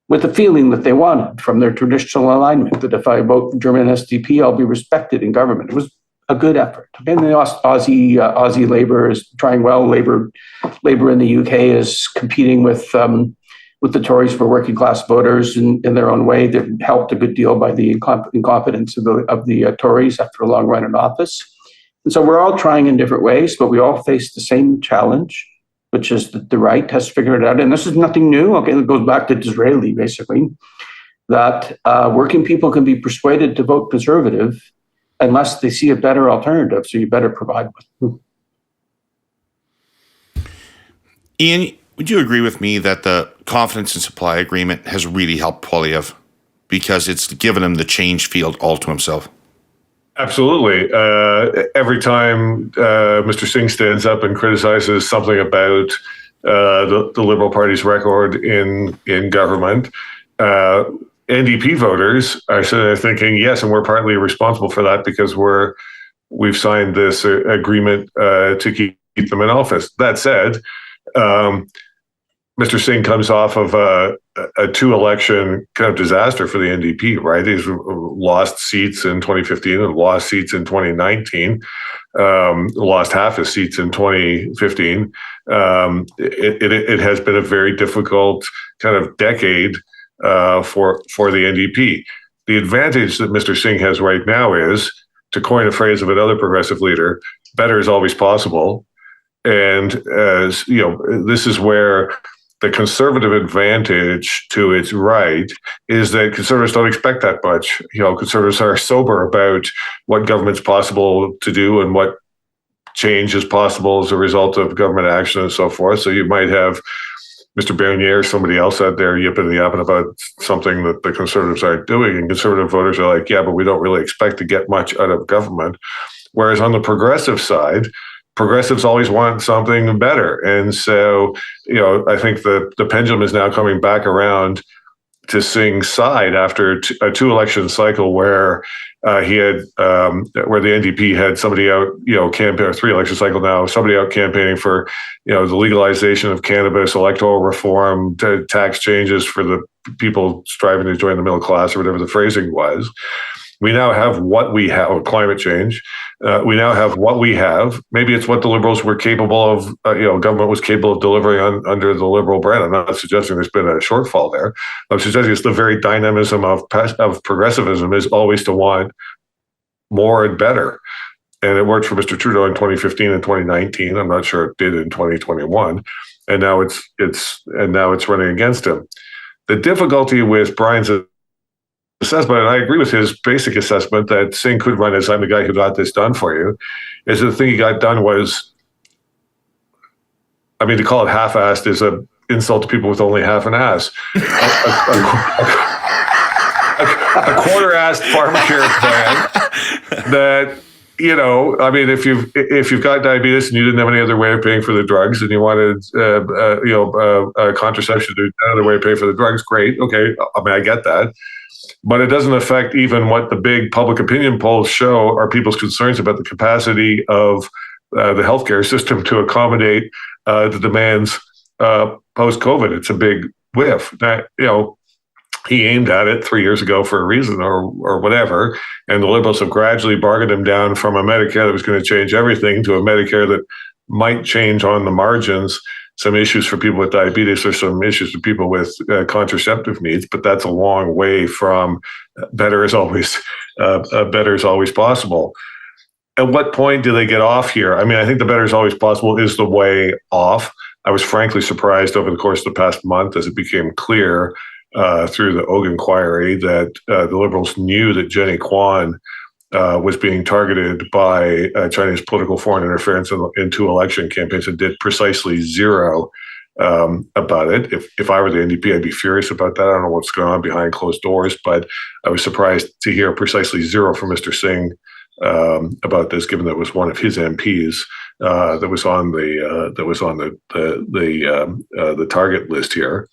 with the feeling that they wanted from their traditional alignment, that if I vote for German SDP, I'll be respected in government. It was a good effort. And the Aussie Labour is trying well. Labour in the UK is competing with the Tories for working class voters in their own way. They've helped a good deal by the incompetence of the Tories after a long run in office. And so we're all trying in different ways, but we all face the same challenge, which is that the right has figured it out. And this is nothing new. Okay, it goes back to Disraeli, basically, that working people can be persuaded to vote conservative unless they see a better alternative. So you better provide one. Ian, would you agree with me that the confidence and supply agreement has really helped Poilievre because it's given him the change field all to himself? Absolutely. Every time Mr. Singh stands up and criticizes something about the Liberal Party's record in government, NDP voters are sort of thinking, yes, and we're partly responsible for that because we've signed this agreement to keep them in office. That said, Mr. Singh comes off of a two-election kind of disaster for the NDP, right? He's lost seats in 2015 and lost seats in 2019, lost half his seats in 2015. It has been a very difficult kind of decade for the NDP. The advantage that Mr. Singh has right now is, to coin a phrase of another progressive leader, better is always possible. And as you know, this is where the conservative advantage to its right is that conservatives don't expect that much. Conservatives are sober about what government's possible to do and what change is possible as a result of government action and so forth. So you might have Mr. Bernier or somebody else out there yipping and yapping about something that the conservatives aren't doing. And conservative voters are like, yeah, but we don't really expect to get much out of government. Whereas on the progressive side, progressives always want something better. And so, I think the pendulum is now coming back around to Singh's side after a two-election cycle where he had, where the NDP had somebody out, campaign, or three-election cycle now, somebody out campaigning for, the legalization of cannabis, electoral reform, tax changes for the people striving to join the middle class, or whatever the phrasing was. We now have what we have, climate change. We now have what we have. Maybe it's what the Liberals were capable of, government was capable of delivering under the Liberal brand. I'm not suggesting there's been a shortfall there. I'm suggesting it's the very dynamism of progressivism is always to want more and better. And it worked for Mr. Trudeau in 2015 and 2019. I'm not sure it did in 2021. And now it's running against him. The difficulty with Brian's assessment, and I agree with his basic assessment that Singh could run as I'm the guy who got this done for you, is the thing he got done was, to call it half-assed is an insult to people with only half an ass. A quarter-assed pharmacare plan that, if you've got diabetes and you didn't have any other way of paying for the drugs and you wanted, contraception to another way to pay for the drugs, great. Okay. I get that. But it doesn't affect even what the big public opinion polls show are people's concerns about the capacity of the healthcare system to accommodate the demands post-COVID. It's a big whiff. He aimed at it 3 years ago for a reason or whatever, and the Liberals have gradually bargained him down from a Medicare that was going to change everything to a Medicare that might change on the margins some issues for people with diabetes or some issues for people with contraceptive needs, but that's a long way from better is always possible. At what point do they get off here? I think the better is always possible is the way off. I was frankly surprised over the course of the past month as it became clear through the Oak inquiry that the Liberals knew that Jenny Kwan was being targeted by Chinese political foreign interference in two election campaigns and did precisely zero about it. If I were the NDP, I'd be furious about that. I don't know what's going on behind closed doors, but I was surprised to hear precisely zero from Mr. Singh about this, given that it was one of his MPs that was on the target list here.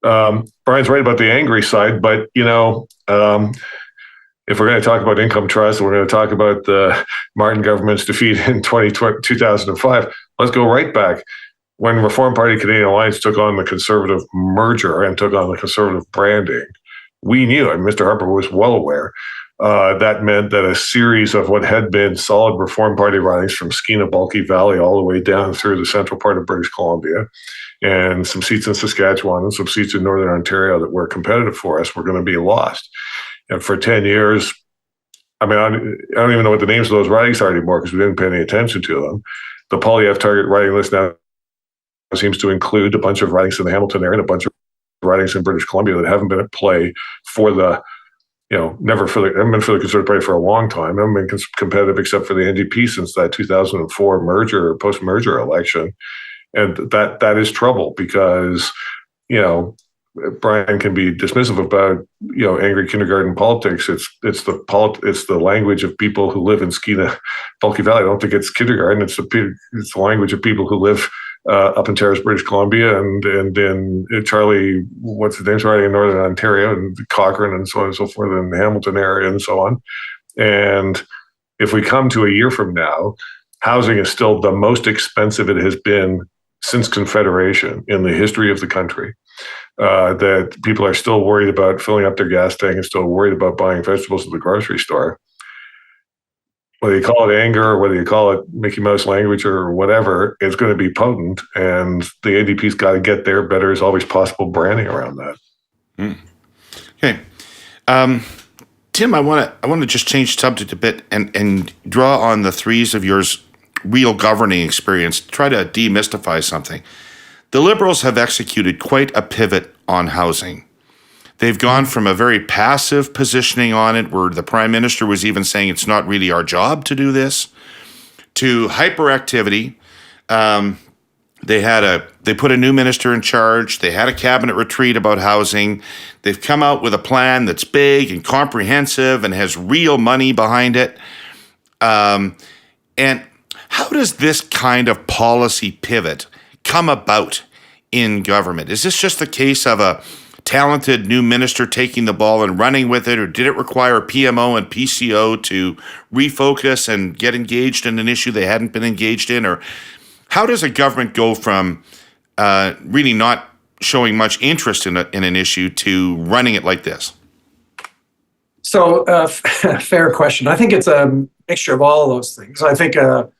Brian's right about the angry side, but if we're going to talk about income trust, we're going to talk about the Martin government's defeat in 2005. Let's go right back. When Reform Party Canadian Alliance took on the Conservative merger and took on the Conservative branding, we knew, and Mr. Harper was well aware, that meant that a series of what had been solid Reform Party ridings from Skeena Bulky Valley all the way down through the central part of British Columbia, and some seats in Saskatchewan and some seats in Northern Ontario that were competitive for us were going to be lost. And for 10 years, I don't even know what the names of those ridings are anymore because we didn't pay any attention to them. The Poilievre target riding list now seems to include a bunch of ridings in the Hamilton area and a bunch of ridings in British Columbia that haven't been at play for the, haven't been for the Conservative Party for a long time. Haven't been competitive except for the NDP since that 2004 merger or post-merger election. And that is trouble because, Brian can be dismissive about, angry kindergarten politics. It's the language of people who live in Skeena Bulky Valley. I don't think it's kindergarten. It's the language of people who live up in Terrace, British Columbia, and in Charlie, what's his name's riding in Northern Ontario, and Cochrane, and so on and so forth, in the Hamilton area, and so on. And if we come to a year from now, housing is still the most expensive it has been since Confederation in the history of the country. That people are still worried about filling up their gas tank and still worried about buying vegetables at the grocery store. Whether you call it anger or whether you call it Mickey Mouse language or whatever, it's going to be potent. And the NDP's got to get their better as always possible branding around that. Okay. Tim, I want to just change subject a bit and draw on the threes of yours real governing experience, try to demystify something. The Liberals have executed quite a pivot on housing. They've gone from a very passive positioning on it, where the Prime Minister was even saying it's not really our job to do this, to hyperactivity. They put a new minister in charge. They had a cabinet retreat about housing. They've come out with a plan that's big and comprehensive and has real money behind it. And how does this kind of policy pivot come about in government? Is this just the case of a talented new minister taking the ball and running with it, or did it require PMO and PCO to refocus and get engaged in an issue they hadn't been engaged in? Or how does a government go from really not showing much interest in an issue to running it like this? So, fair question. I think it's a mixture of all of those things. I think a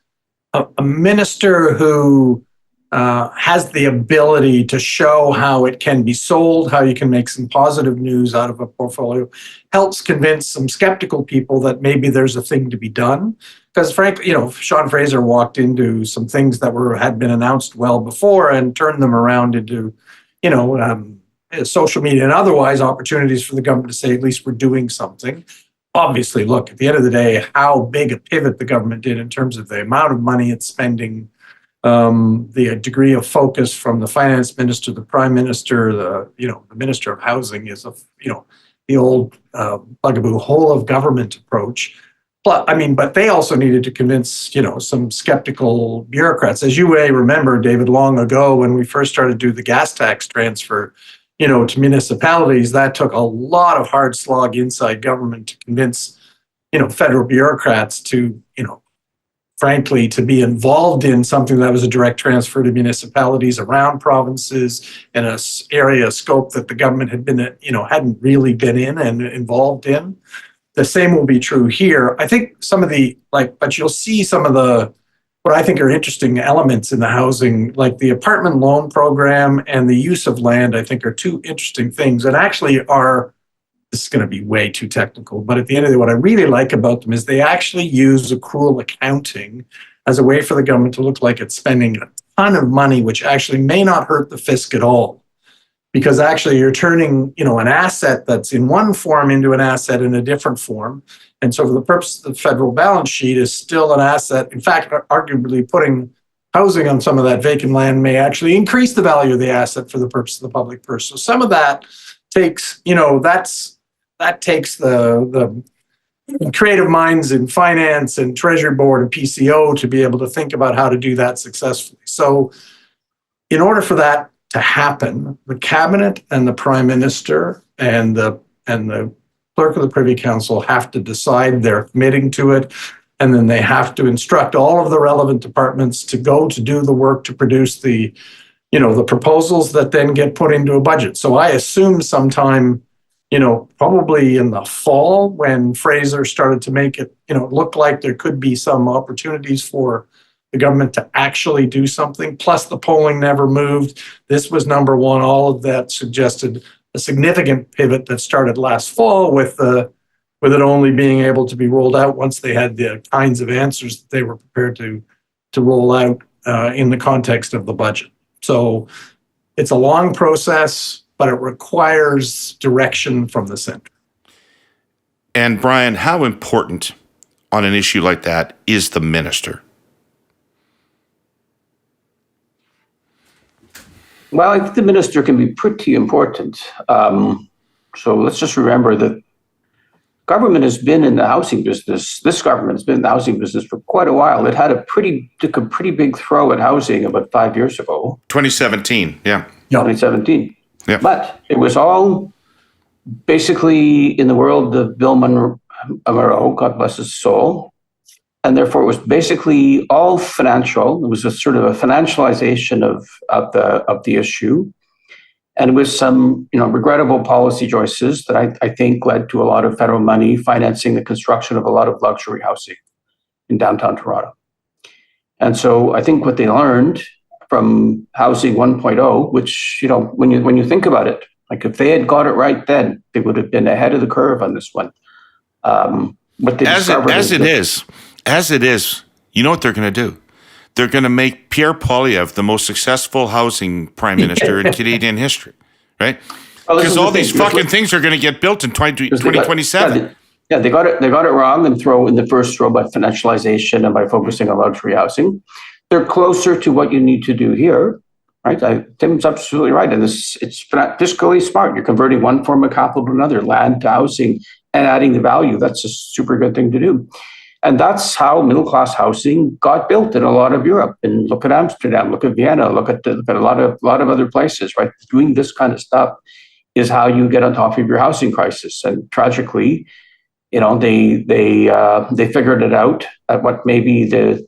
minister who has the ability to show how it can be sold, how you can make some positive news out of a portfolio, helps convince some skeptical people that maybe there's a thing to be done. Because frankly, Sean Fraser walked into some things that had been announced well before and turned them around into, social media and otherwise opportunities for the government to say, at least we're doing something. Obviously, look, at the end of the day, how big a pivot the government did in terms of the amount of money it's spending, the degree of focus from the finance minister, the prime minister, the minister of housing is the old bugaboo whole of government approach. But they also needed to convince, some skeptical bureaucrats. As you may remember, David, long ago when we first started to do the gas tax transfer, to municipalities, that took a lot of hard slog inside government to convince, federal bureaucrats to, frankly, to be involved in something that was a direct transfer to municipalities around provinces in an area scope that the government had been, hadn't really been in and involved in. The same will be true here. I think some of but you'll see some of what I think are interesting elements in the housing, like the apartment loan program and the use of land, I think are two interesting things and actually this is going to be way too technical, but at the end of the day, what I really like about them is they actually use accrual accounting as a way for the government to look like it's spending a ton of money, which actually may not hurt the fisc at all. Because actually you're turning, an asset that's in one form into an asset in a different form. And so for the purpose of the federal balance sheet is still an asset. In fact, arguably putting housing on some of that vacant land may actually increase the value of the asset for the purpose of the public purse. So some of that takes, that takes the creative minds in finance and Treasury Board and PCO to be able to think about how to do that successfully. So in order for that to happen, the cabinet and the prime minister and the clerk of the Privy Council have to decide they're committing to it, and then they have to instruct all of the relevant departments to go to do the work to produce the proposals that then get put into a budget. So I assume sometime, probably in the fall when Fraser started to make it, look like there could be some opportunities for the government to actually do something, plus the polling never moved. This was number one. All of that suggested a significant pivot that started last fall with it only being able to be rolled out once they had the kinds of answers that they were prepared to roll out in the context of the budget. So it's a long process, but it requires direction from the center. And Brian, how important on an issue like that is the minister? Well, I think the minister can be pretty important. So let's just remember that government has been in the housing business. This government has been in the housing business for quite a while. It had took a pretty big throw at housing about 5 years ago. 2017, yeah. 2017. Yeah. But it was all basically in the world of Bill Monroe, God bless his soul. And therefore, it was basically all financial. It was a sort of a financialization of the issue, and with some regrettable policy choices that I think led to a lot of federal money financing the construction of a lot of luxury housing in downtown Toronto. And so I think what they learned from Housing 1.0, which when you think about it, like if they had got it right then, they would have been ahead of the curve on this one. What they As it is, you know what they're going to do? they're going to make Pierre Poilievre the most successful housing prime minister in Canadian history, right? Because all these fucking things are going to get built in 2027. Yeah, they got it wrong and throw in the first row by financialization and by focusing on luxury housing. They're closer to what you need to do here, right? Tim's absolutely right. And it's fiscally smart. You're converting one form of capital to another, land to housing, and adding the value. That's a super good thing to do. And that's how middle-class housing got built in a lot of Europe. And look at Amsterdam, look at Vienna, look at a lot of other places, right? Doing this kind of stuff is how you get on top of your housing crisis. And tragically, they figured it out at what may be the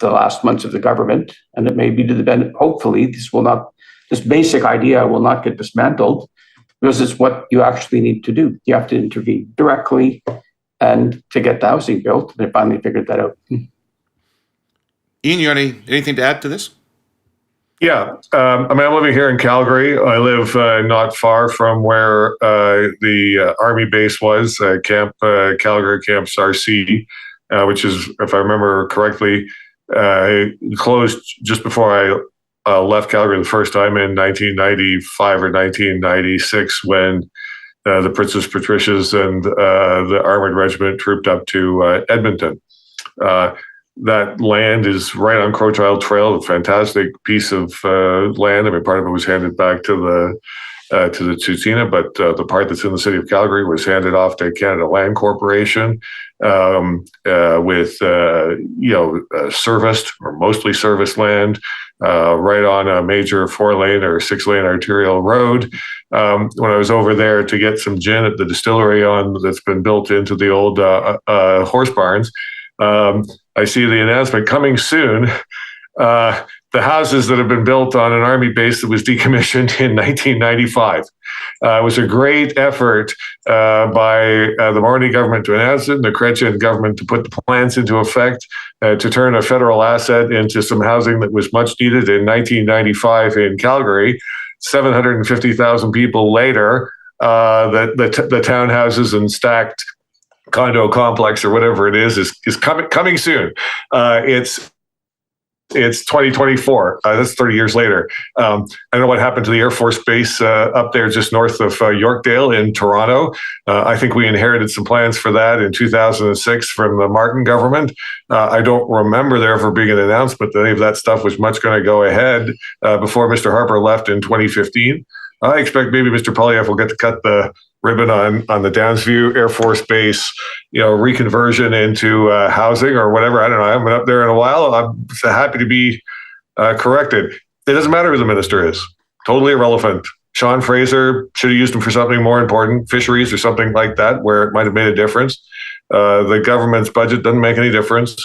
last months of the government, and it may be to the benefit. Hopefully, this basic idea will not get dismantled, because it's what you actually need to do. You have to intervene directly and to get the housing built. They finally figured that out. Ian, you got anything to add to this? Yeah. I'm living here in Calgary. I live not far from where the Army base was, Calgary Camp RC, which is, if I remember correctly, closed just before I left Calgary the first time in 1995 or 1996, when the Princess Patricias and the Armored Regiment trooped up to Edmonton. That land is right on Crowchild Trail, a fantastic piece of land. I mean, part of it was handed back to the Tsutsina, but the part that's in the city of Calgary was handed off to Canada Land Corporation with serviced or mostly serviced land right on a major 4-lane or 6-lane arterial road. When I was over there to get some gin at the distillery that's been built into the old horse barns, I see the announcement coming soon. The houses that have been built on an Army base that was decommissioned in 1995. It was a great effort by the Morny government to announce it, and the Chrétien government to put the plans into effect to turn a federal asset into some housing that was much needed in 1995 in Calgary. 750,000 people later, the townhouses and stacked condo complex or whatever it is coming soon. It's 2024. That's 30 years later. I don't know what happened to the Air Force Base up there just north of Yorkdale in Toronto. I think we inherited some plans for that in 2006 from the Martin government. I don't remember there ever being an announcement that any of that stuff was much going to go ahead before Mr. Harper left in 2015. I expect maybe Mr. Poilievre will get to cut the ribbon on the Downsview Air Force Base, reconversion into housing or whatever. I don't know. I haven't been up there in a while. I'm happy to be corrected. It doesn't matter who the minister is. Totally irrelevant. Sean Fraser should have used him for something more important, fisheries or something like that, where it might have made a difference. The government's budget doesn't make any difference.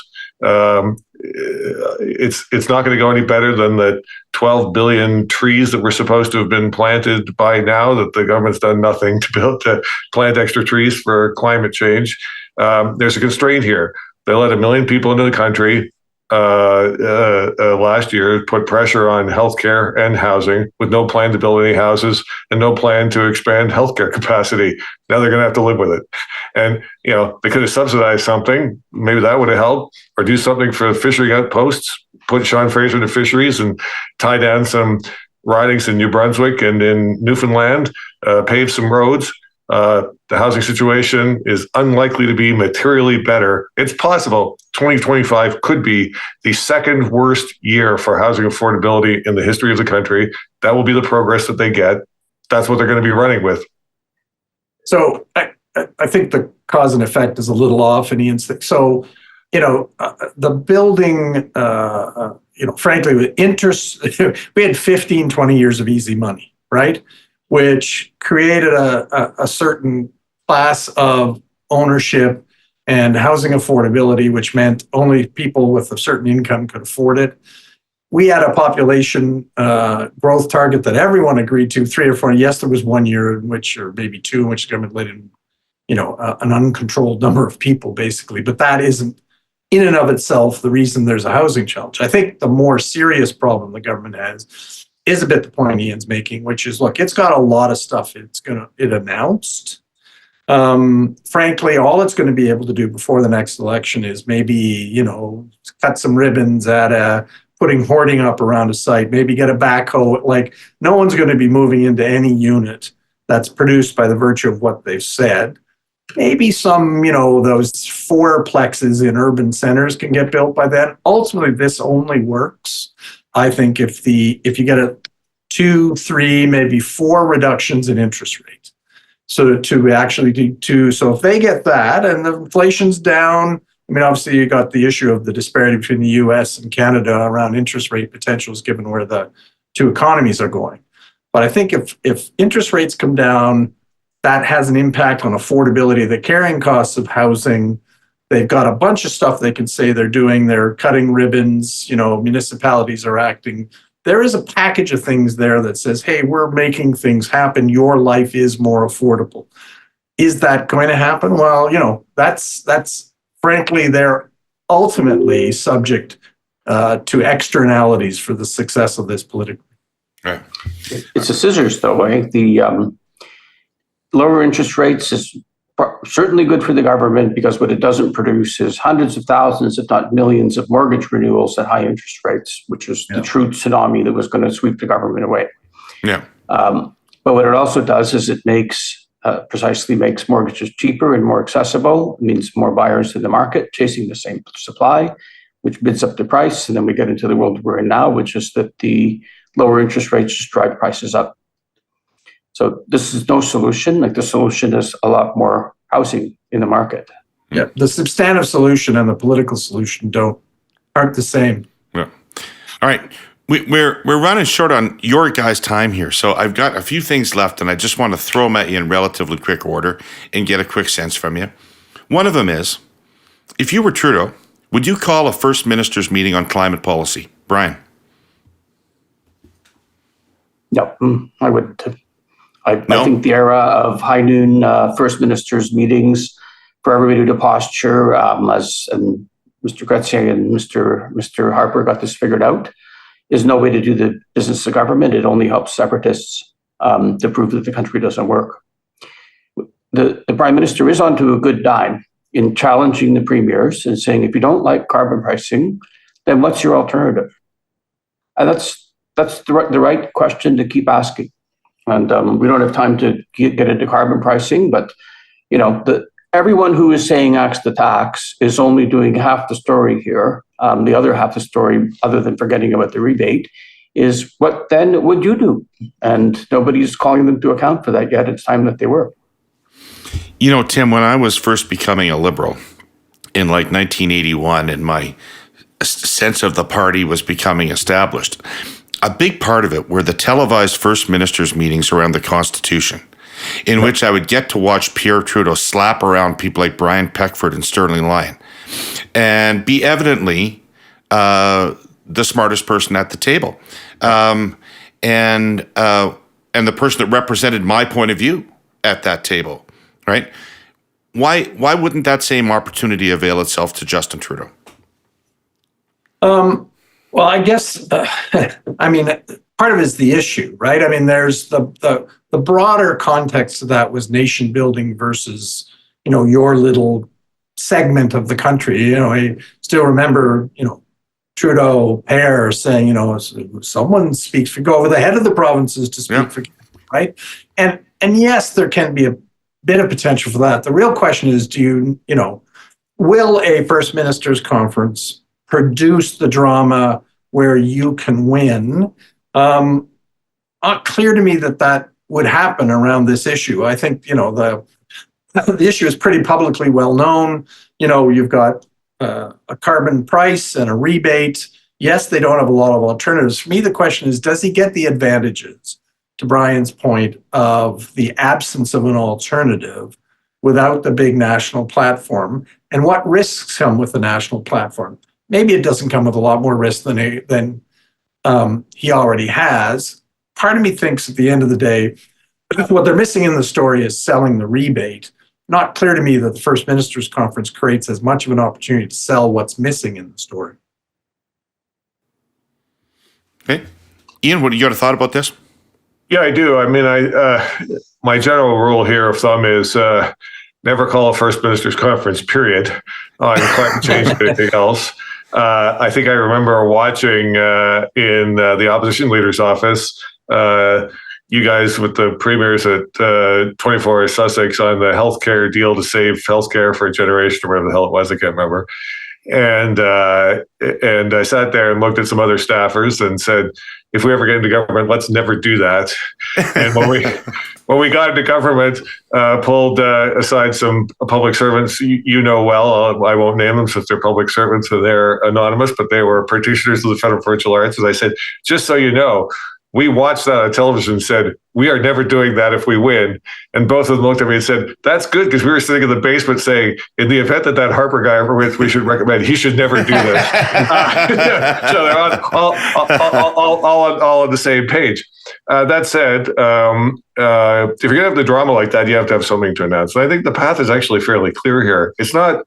It's not going to go any better than the 12 billion trees that were supposed to have been planted by now, that the government's done nothing to plant extra trees for climate change. There's a constraint here. They let 1 million people into the country last year, put pressure on healthcare and housing with no plan to build any houses and no plan to expand healthcare capacity. Now they're going to have to live with it. And, they could have subsidized something. Maybe that would have helped, or do something for fishery outposts, put Sean Fraser into fisheries and tie down some ridings in New Brunswick and in Newfoundland, pave some roads. The housing situation is unlikely to be materially better. It's possible 2025 could be the second worst year for housing affordability in the history of the country. That will be the progress that they get. That's what they're going to be running with. So I think the cause and effect is a little off in Ian's thing. So, the building, frankly, with interest, we had 15, 20 years of easy money, right? Which created a certain class of ownership and housing affordability, which meant only people with a certain income could afford it. We had a population growth target that everyone agreed to, 3 or 4. Yes, there was 1 year in which, or maybe 2, in which the government let in, an uncontrolled number of people, basically. But that isn't, in and of itself, the reason there's a housing challenge. I think the more serious problem the government has is a bit the point Ian's making, which is, look, it's got a lot of stuff it announced. Frankly, all it's going to be able to do before the next election is maybe, cut some ribbons at a putting hoarding up around a site, maybe get a backhoe. Like, no one's going to be moving into any unit that's produced by the virtue of what they've said. Maybe some, those fourplexes in urban centers can get built by then. Ultimately, this only works, I think, if you get a 2, 3, maybe 4 reductions in interest rates. So so if they get that and the inflation's down, I mean, obviously you got the issue of the disparity between the US and Canada around interest rate potentials given where the two economies are going. But I think if interest rates come down, that has an impact on affordability, the carrying costs of housing. They've got a bunch of stuff they can say they're doing. They're cutting ribbons, municipalities are acting. There is a package of things there that says, hey, we're making things happen. Your life is more affordable. Is that going to happen? Well, that's frankly, they're ultimately subject to externalities for the success of this politically. Right. It's a scissors, though, right? The lower interest rates is certainly good for the government because what it doesn't produce is hundreds of thousands, if not millions, of mortgage renewals at high interest rates, which is the true tsunami that was going to sweep the government away. Yeah. But what it also does is it makes mortgages cheaper and more accessible. It means more buyers in the market chasing the same supply, which bids up the price. And then we get into the world we're in now, which is that the lower interest rates just drive prices up. So this is no solution. Like, the solution is a lot more housing in the market. Yeah, the substantive solution and the political solution aren't the same. Yeah. All right. We're running short on your guys' time here, so I've got a few things left, and I just want to throw them at you in relatively quick order and get a quick sense from you. One of them is, if you were Trudeau, would you call a First Minister's meeting on climate policy? Brian? No, I wouldn't. I think the era of high noon First Minister's meetings for everybody to posture, as Mr. Gretzky and Mr. Harper got this figured out, is no way to do the business of government. It only helps separatists to prove that the country doesn't work. The Prime Minister is onto a good dime in challenging the premiers and saying, if you don't like carbon pricing, then what's your alternative? And that's the right question to keep asking. And we don't have time to get into carbon pricing, but everyone who is saying axe the tax is only doing half the story here. The other half the story, other than forgetting about the rebate, is what then would you do? And nobody's calling them to account for that yet. It's time that they were. Tim, when I was first becoming a Liberal in 1981 and my sense of the party was becoming established, a big part of it were the televised First Minister's meetings around the Constitution, in which I would get to watch Pierre Trudeau slap around people like Brian Peckford and Sterling Lyon and be evidently the smartest person at the table and the person that represented my point of view at that table, right? Why wouldn't that same opportunity avail itself to Justin Trudeau? Well, I guess, part of it is the issue, right? I mean, there's the broader context of that was nation building versus, your little segment of the country. I still remember, Trudeau pair saying, someone speaks for, go over the head of the provinces to speak for, right? And yes, there can be a bit of potential for that. The real question is, will a First Minister's conference produce the drama where you can win? Not clear to me that would happen around this issue. I think, the issue is pretty publicly well known. You've got a carbon price and a rebate. Yes, they don't have a lot of alternatives. For me, the question is, does he get the advantages, to Brian's point, of the absence of an alternative without the big national platform? And what risks come with the national platform? Maybe it doesn't come with a lot more risk than he already has. Part of me thinks at the end of the day, what they're missing in the story is selling the rebate. Not clear to me that the First Minister's Conference creates as much of an opportunity to sell what's missing in the story. Okay. Ian, what do you got a thought about this? Yeah, I do. I mean, my general rule here of thumb is never call a First Minister's Conference, period, on climate change and anything else. I think I remember watching in the opposition leader's office, you guys with the premiers at 24 Sussex on the healthcare deal to save healthcare for a generation or whatever the hell it was. I can't remember. And I sat there and looked at some other staffers and said, if we ever get into government, let's never do that. And when we got into government, pulled aside some public servants you know well. I won't name them since they're public servants and they're anonymous, but they were practitioners of the Federal Virtual Arts. And I said, just so you know, we watched that on television and said, we are never doing that if we win. And both of them looked at me and said, that's good, because we were sitting in the basement saying, in the event that Harper guy ever wins, we should recommend he should never do this. So they're all on the same page. That said, if you're going to have the drama like that, you have to have something to announce. And I think the path is actually fairly clear here. It's not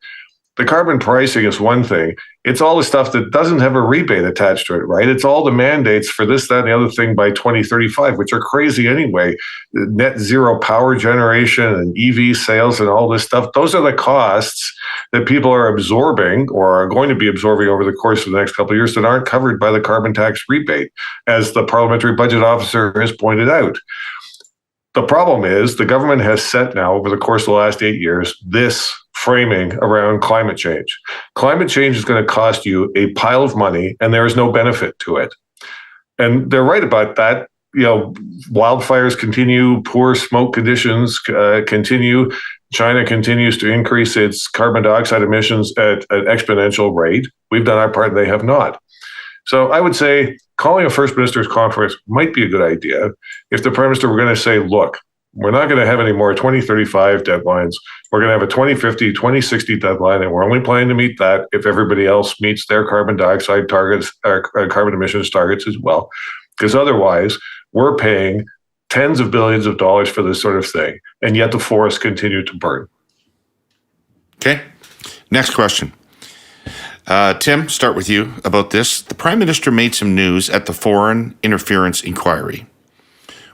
the carbon pricing is one thing. It's all the stuff that doesn't have a rebate attached to it, right? It's all the mandates for this, that, and the other thing by 2035, which are crazy anyway. Net zero power generation and EV sales and all this stuff. Those are the costs that people are absorbing or are going to be absorbing over the course of the next couple of years that aren't covered by the carbon tax rebate, as the parliamentary budget officer has pointed out. The problem is the government has set now over the course of the last 8 years this framing around climate change. Climate change is going to cost you a pile of money, and there is no benefit to it. And they're right about that. You know, wildfires continue, poor smoke conditions continue. China continues to increase its carbon dioxide emissions at an exponential rate. We've done our part, and they have not. So I would say calling a First Minister's Conference might be a good idea if the Prime Minister were going to say, look, we're not going to have any more 2035 deadlines. We're going to have a 2050, 2060 deadline, and we're only planning to meet that if everybody else meets their carbon dioxide targets, or carbon emissions targets as well. Because otherwise, we're paying tens of billions of dollars for this sort of thing, and yet the forests continue to burn. Okay. Next question. Tim, start with you about this. The Prime Minister made some news at the Foreign Interference Inquiry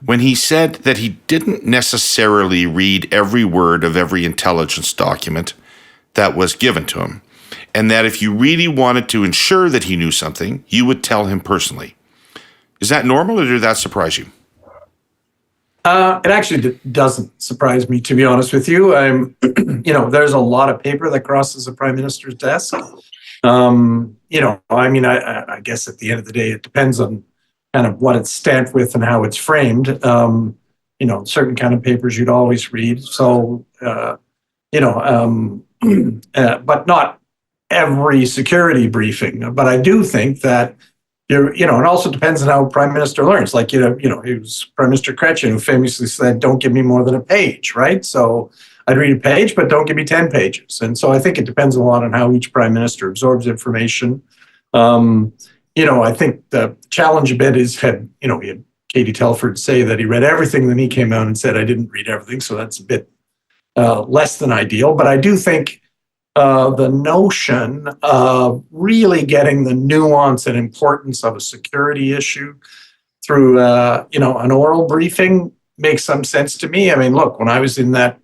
when he said that he didn't necessarily read every word of every intelligence document that was given to him, and that if you really wanted to ensure that he knew something, you would tell him personally. Is that normal, or did that surprise you? It actually doesn't surprise me, to be honest with you. There's a lot of paper that crosses the Prime Minister's desk. I guess at the end of the day, it depends on kind of what it's stamped with and how it's framed. Certain kind of papers you'd always read. So, but not every security briefing. But I do think that it also depends on how Prime Minister learns. Like, it was Prime Minister Chrétien who famously said, don't give me more than a page, right? So I'd read a page, but don't give me 10 pages. And so I think it depends a lot on how each Prime Minister absorbs information. I think the challenge a bit is we had Katie Telford say that he read everything, then he came out and said, I didn't read everything. So that's a bit less than ideal. But I do think the notion of really getting the nuance and importance of a security issue through, an oral briefing makes some sense to me. I mean, look, when I was in that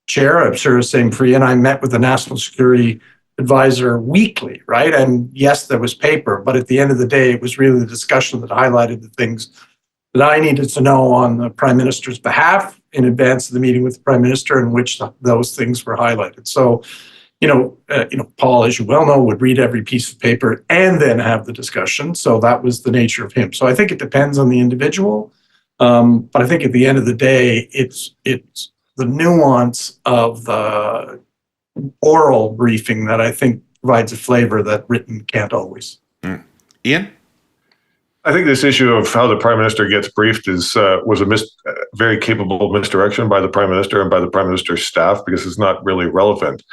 chair, I'm sure the same for you, and I met with the National Security Advisor weekly, right? And yes, there was paper, but at the end of the day, it was really the discussion that highlighted the things that I needed to know on the Prime Minister's behalf in advance of the meeting with the Prime Minister, in which those things were highlighted. So, Paul, as you well know, would read every piece of paper and then have the discussion. So that was the nature of him. So I think it depends on the individual. But I think at the end of the day, it's the nuance of the oral briefing that I think provides a flavor that written can't always. Ian? I think this issue of how the Prime Minister gets briefed was a very capable misdirection by the Prime Minister and by the Prime Minister's staff, because it's not really relevant.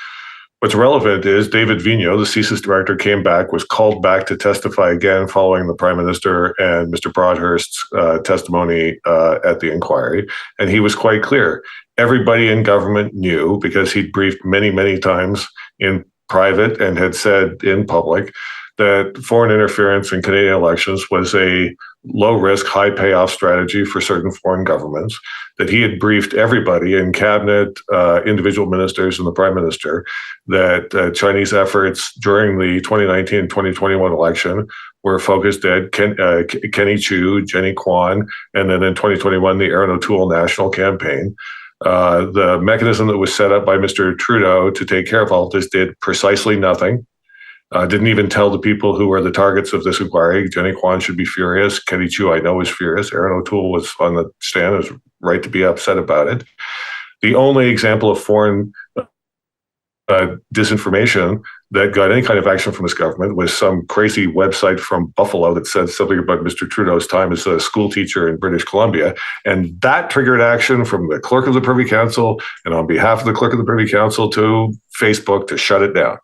What's relevant is David Vigneault, the CSIS director, came back, was called back to testify again following the Prime Minister and Mr. Broadhurst's testimony at the inquiry. And he was quite clear. Everybody in government knew, because he'd briefed many, many times in private and had said in public, that foreign interference in Canadian elections was a low risk, high payoff strategy for certain foreign governments, that he had briefed everybody in cabinet, individual ministers, and the prime minister that Chinese efforts during the 2019 and 2021 election were focused at Kenny Chiu, Jenny Kwan, and then in 2021, the Aaron O'Toole National Campaign. The mechanism that was set up by Mr. Trudeau to take care of all this did precisely nothing. Didn't even tell the people who were the targets of this inquiry. Jenny Kwan should be furious. Kenny Chiu, I know, is furious. Aaron O'Toole was on the stand, is right to be upset about it. The only example of foreign disinformation that got any kind of action from this government was some crazy website from Buffalo that said something about Mr. Trudeau's time as a school teacher in British Columbia. And that triggered action from the clerk of the Privy Council and on behalf of the clerk of the Privy Council to Facebook to shut it down.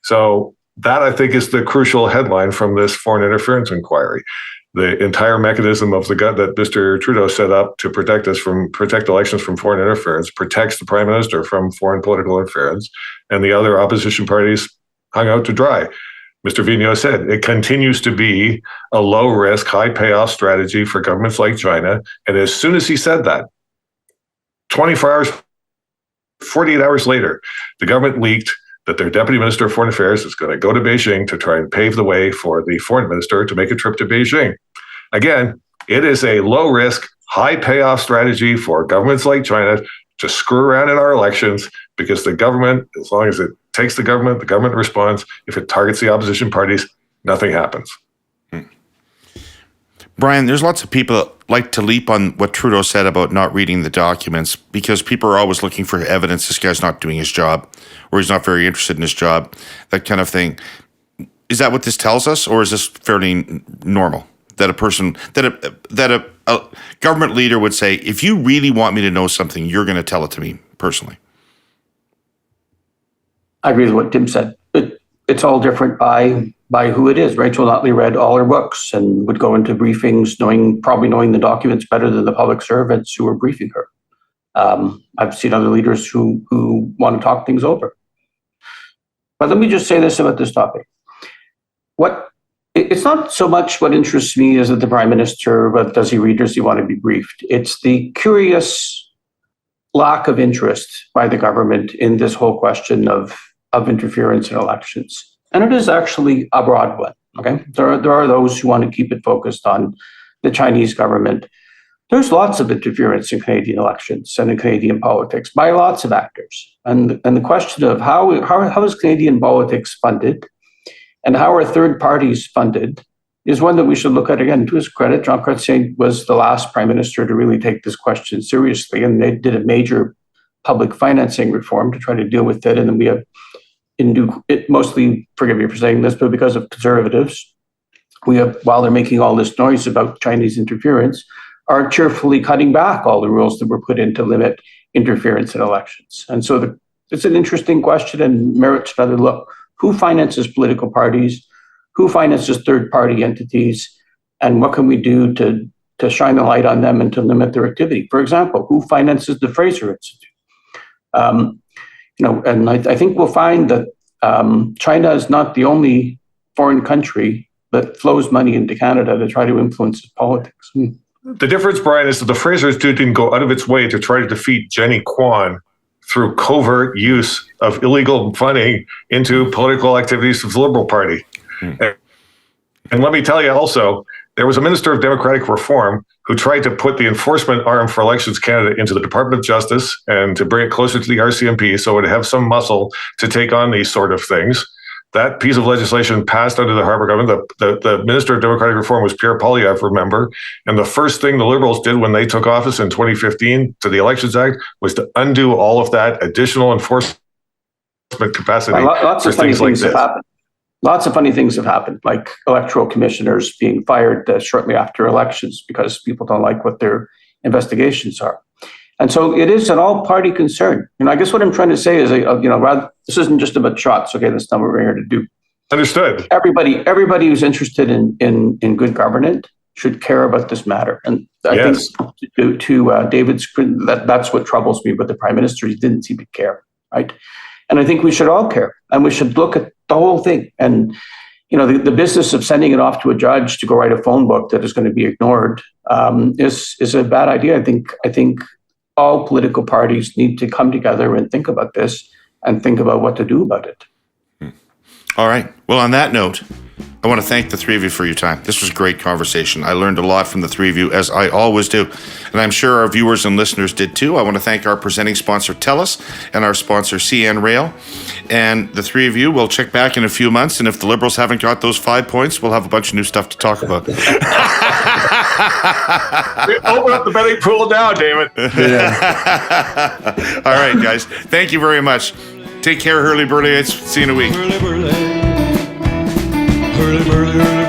So that, I think, is the crucial headline from this foreign interference inquiry. The entire mechanism of that Mr. Trudeau set up to protect elections from foreign interference protects the prime minister from foreign political interference, and the other opposition parties hung out to dry. Mr. Vigneault said it continues to be a low risk, high payoff strategy for governments like China. And as soon as he said that, 24 hours, 48 hours later, the government leaked that their Deputy Minister of Foreign Affairs is going to go to Beijing to try and pave the way for the Foreign Minister to make a trip to Beijing. Again, it is a low-risk, high-payoff strategy for governments like China to screw around in our elections because the government, as long as it takes the government responds. If it targets the opposition parties, nothing happens. Brian, there's lots of people that like to leap on what Trudeau said about not reading the documents because people are always looking for evidence this guy's not doing his job or he's not very interested in his job, that kind of thing. Is that what this tells us, or is this fairly normal? That a government leader would say, if you really want me to know something, you're going to tell it to me personally. I agree with what Tim said. It's all different by who it is. Rachel Notley read all her books and would go into briefings probably knowing the documents better than the public servants who were briefing her. I've seen other leaders who want to talk things over. But let me just say this about this topic. It's not so much what interests me is that the Prime Minister, but does he read, does he want to be briefed? It's the curious lack of interest by the government in this whole question of interference in elections. And it is actually a broad one, okay? There are those who want to keep it focused on the Chinese government. There's lots of interference in Canadian elections and in Canadian politics by lots of actors. And the question of how is Canadian politics funded and how are third parties funded is one that we should look at again. To his credit, Jean Chrétien was the last Prime Minister to really take this question seriously, and they did a major public financing reform to try to deal with it. And then we have mostly, forgive me for saying this, but because of Conservatives, we have, while they're making all this noise about Chinese interference, are cheerfully cutting back all the rules that were put in to limit interference in elections. And so it's an interesting question and merits another look. Who finances political parties? Who finances third-party entities? And what can we do to shine a light on them and to limit their activity? For example, who finances the Fraser Institute? And I think we'll find that China is not the only foreign country that flows money into Canada to try to influence its politics. The difference, Brian, is that the Fraser Institute didn't go out of its way to try to defeat Jenny Kwan through covert use of illegal funding into political activities of the Liberal Party. And let me tell you also, there was a Minister of Democratic Reform who tried to put the enforcement arm for Elections Canada into the Department of Justice and to bring it closer to the RCMP so it would have some muscle to take on these sort of things. That piece of legislation passed under the Harper government. The Minister of Democratic Reform was Pierre Poilievre, remember? And the first thing the Liberals did when they took office in 2015 to the Elections Act was to undo all of that additional enforcement capacity. Lots of funny things have happened. Lots of funny things have happened, like electoral commissioners being fired shortly after elections because people don't like what their investigations are. And so it is an all-party concern. I guess what I'm trying to say is, this isn't just about shots. Okay, that's not what we're here to do. Understood. Everybody who's interested in good governance should care about this matter. And I think to David's, that's what troubles me with the Prime Minister. He didn't seem to care, right? And I think we should all care, and we should look at the whole thing. And the business of sending it off to a judge to go write a phone book that is going to be ignored is a bad idea. I think all political parties need to come together and think about this and think about what to do about it. All right. Well, on that note, I want to thank the three of you for your time. This was a great conversation. I learned a lot from the three of you, as I always do. And I'm sure our viewers and listeners did too. I want to thank our presenting sponsor, TELUS, and our sponsor, CN Rail. And the three of you will check back in a few months. And if the Liberals haven't got those 5 points, we'll have a bunch of new stuff to talk about. Open up the betting pool now, David. All right, guys. Thank you very much. Take care, Herle Burly. See you in a week. Herle Burly. Herle Burly.